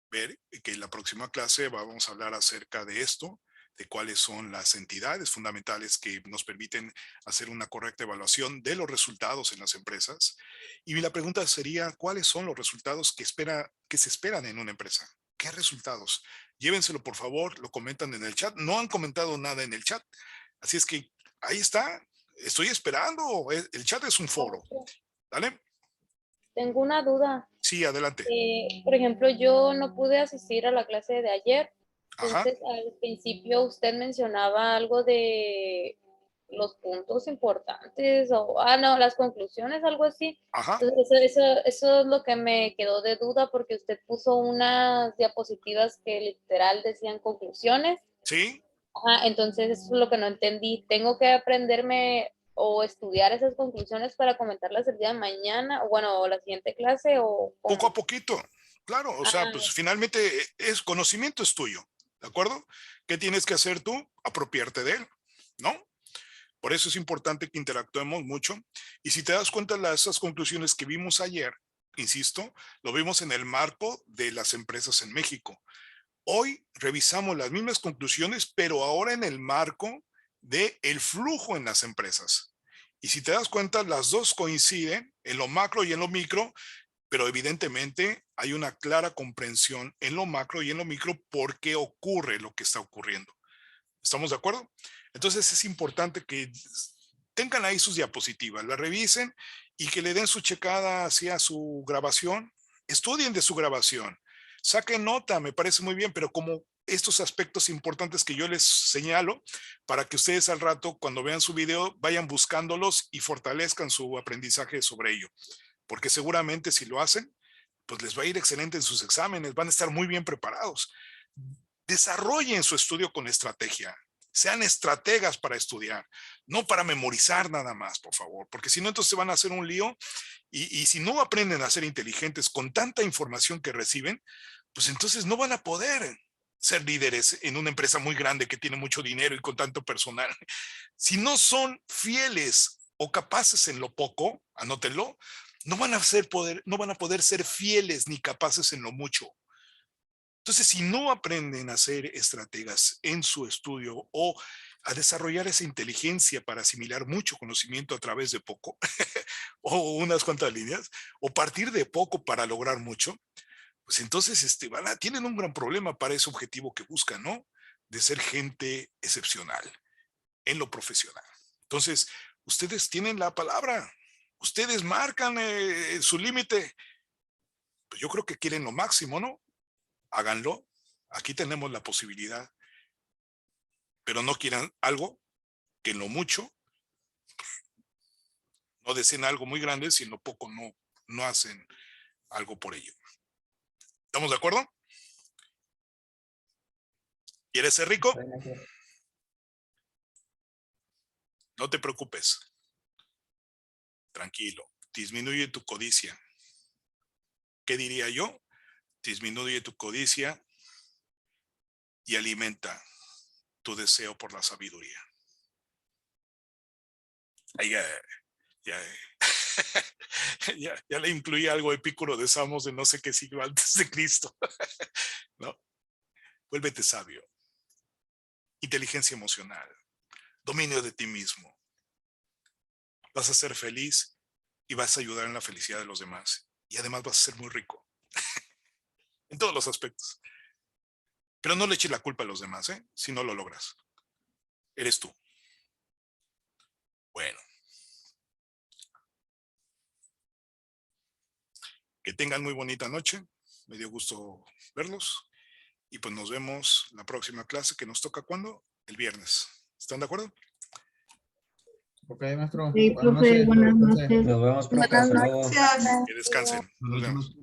ver que en la próxima clase vamos a hablar acerca de esto, de cuáles son las entidades fundamentales que nos permiten hacer una correcta evaluación de los resultados en las empresas. Y la pregunta sería, ¿cuáles son los resultados que se esperan en una empresa? ¿Qué resultados? Llévenselo, por favor, lo comentan en el chat. No han comentado nada en el chat. Así es que ahí está. Estoy esperando. El chat es un foro. ¿Dale? Tengo una duda. Sí, adelante. Por ejemplo, yo no pude asistir a la clase de ayer. Ajá. Entonces, al principio usted mencionaba algo de los puntos importantes no, las conclusiones, algo así. Ajá. Entonces, eso es lo que me quedó de duda porque usted puso unas diapositivas que literal decían conclusiones. Sí. Ajá, entonces eso es lo que no entendí. ¿Tengo que aprenderme o estudiar esas conclusiones para comentarlas el día de mañana, o bueno, o la siguiente clase, o cómo? Poco a poquito, claro, o sea, pues finalmente conocimiento es tuyo, ¿de acuerdo? ¿Qué tienes que hacer tú? Apropiarte de él, ¿no? Por eso es importante que interactuemos mucho. Y si te das cuenta, esas conclusiones que vimos ayer, insisto, lo vimos en el marco de las empresas en México. Hoy revisamos las mismas conclusiones, pero ahora en el marco del flujo en las empresas. Y si te das cuenta, las dos coinciden en lo macro y en lo micro, pero evidentemente hay una clara comprensión en lo macro y en lo micro por qué ocurre lo que está ocurriendo. ¿Estamos de acuerdo? Entonces es importante que tengan ahí sus diapositivas, la revisen y que le den su checada hacia su grabación. Estudien de su grabación. Saquen nota, me parece muy bien, pero como estos aspectos importantes que yo les señalo para que ustedes al rato, cuando vean su video, vayan buscándolos y fortalezcan su aprendizaje sobre ello. Porque seguramente si lo hacen, pues les va a ir excelente en sus exámenes, van a estar muy bien preparados. Desarrollen su estudio con estrategia. Sean estrategas para estudiar, no para memorizar nada más, por favor, porque si no, entonces se van a hacer un lío y si no aprenden a ser inteligentes con tanta información que reciben, pues entonces no van a poder ser líderes en una empresa muy grande que tiene mucho dinero y con tanto personal. Si no son fieles o capaces en lo poco, anótenlo, no van a poder ser fieles ni capaces en lo mucho. Entonces, si no aprenden a ser estrategas en su estudio o a desarrollar esa inteligencia para asimilar mucho conocimiento a través de poco, o unas cuantas líneas, o partir de poco para lograr mucho, pues entonces tienen un gran problema para ese objetivo que buscan, ¿no? De ser gente excepcional en lo profesional. Entonces, ustedes tienen la palabra, ustedes marcan su límite. Pues yo creo que quieren lo máximo, ¿no? Háganlo. Aquí tenemos la posibilidad. Pero no quieran algo que en lo mucho no deseen algo muy grande, si en lo poco no hacen algo por ello. ¿Estamos de acuerdo? ¿Quieres ser rico? No te preocupes. Tranquilo. Disminuye tu codicia. ¿Qué diría yo? Disminuye tu codicia y alimenta tu deseo por la sabiduría. Ahí ya le incluí algo Epicuro de Samos de no sé qué siglo antes de Cristo. ¿No? Vuélvete sabio. Inteligencia emocional. Dominio de ti mismo. Vas a ser feliz y vas a ayudar en la felicidad de los demás. Y además vas a ser muy rico. En todos los aspectos. Pero no le eches la culpa a los demás, si no lo logras. Eres tú. Bueno. Que tengan muy bonita noche. Me dio gusto verlos. Y pues nos vemos la próxima clase que nos toca ¿cuándo? El viernes. ¿Están de acuerdo? Ok, maestro. Sí, Buenas profe, noches. buenas Entonces, noches. Nos vemos, profe. Buenas Hasta luego. noches. Que descansen. Nos vemos.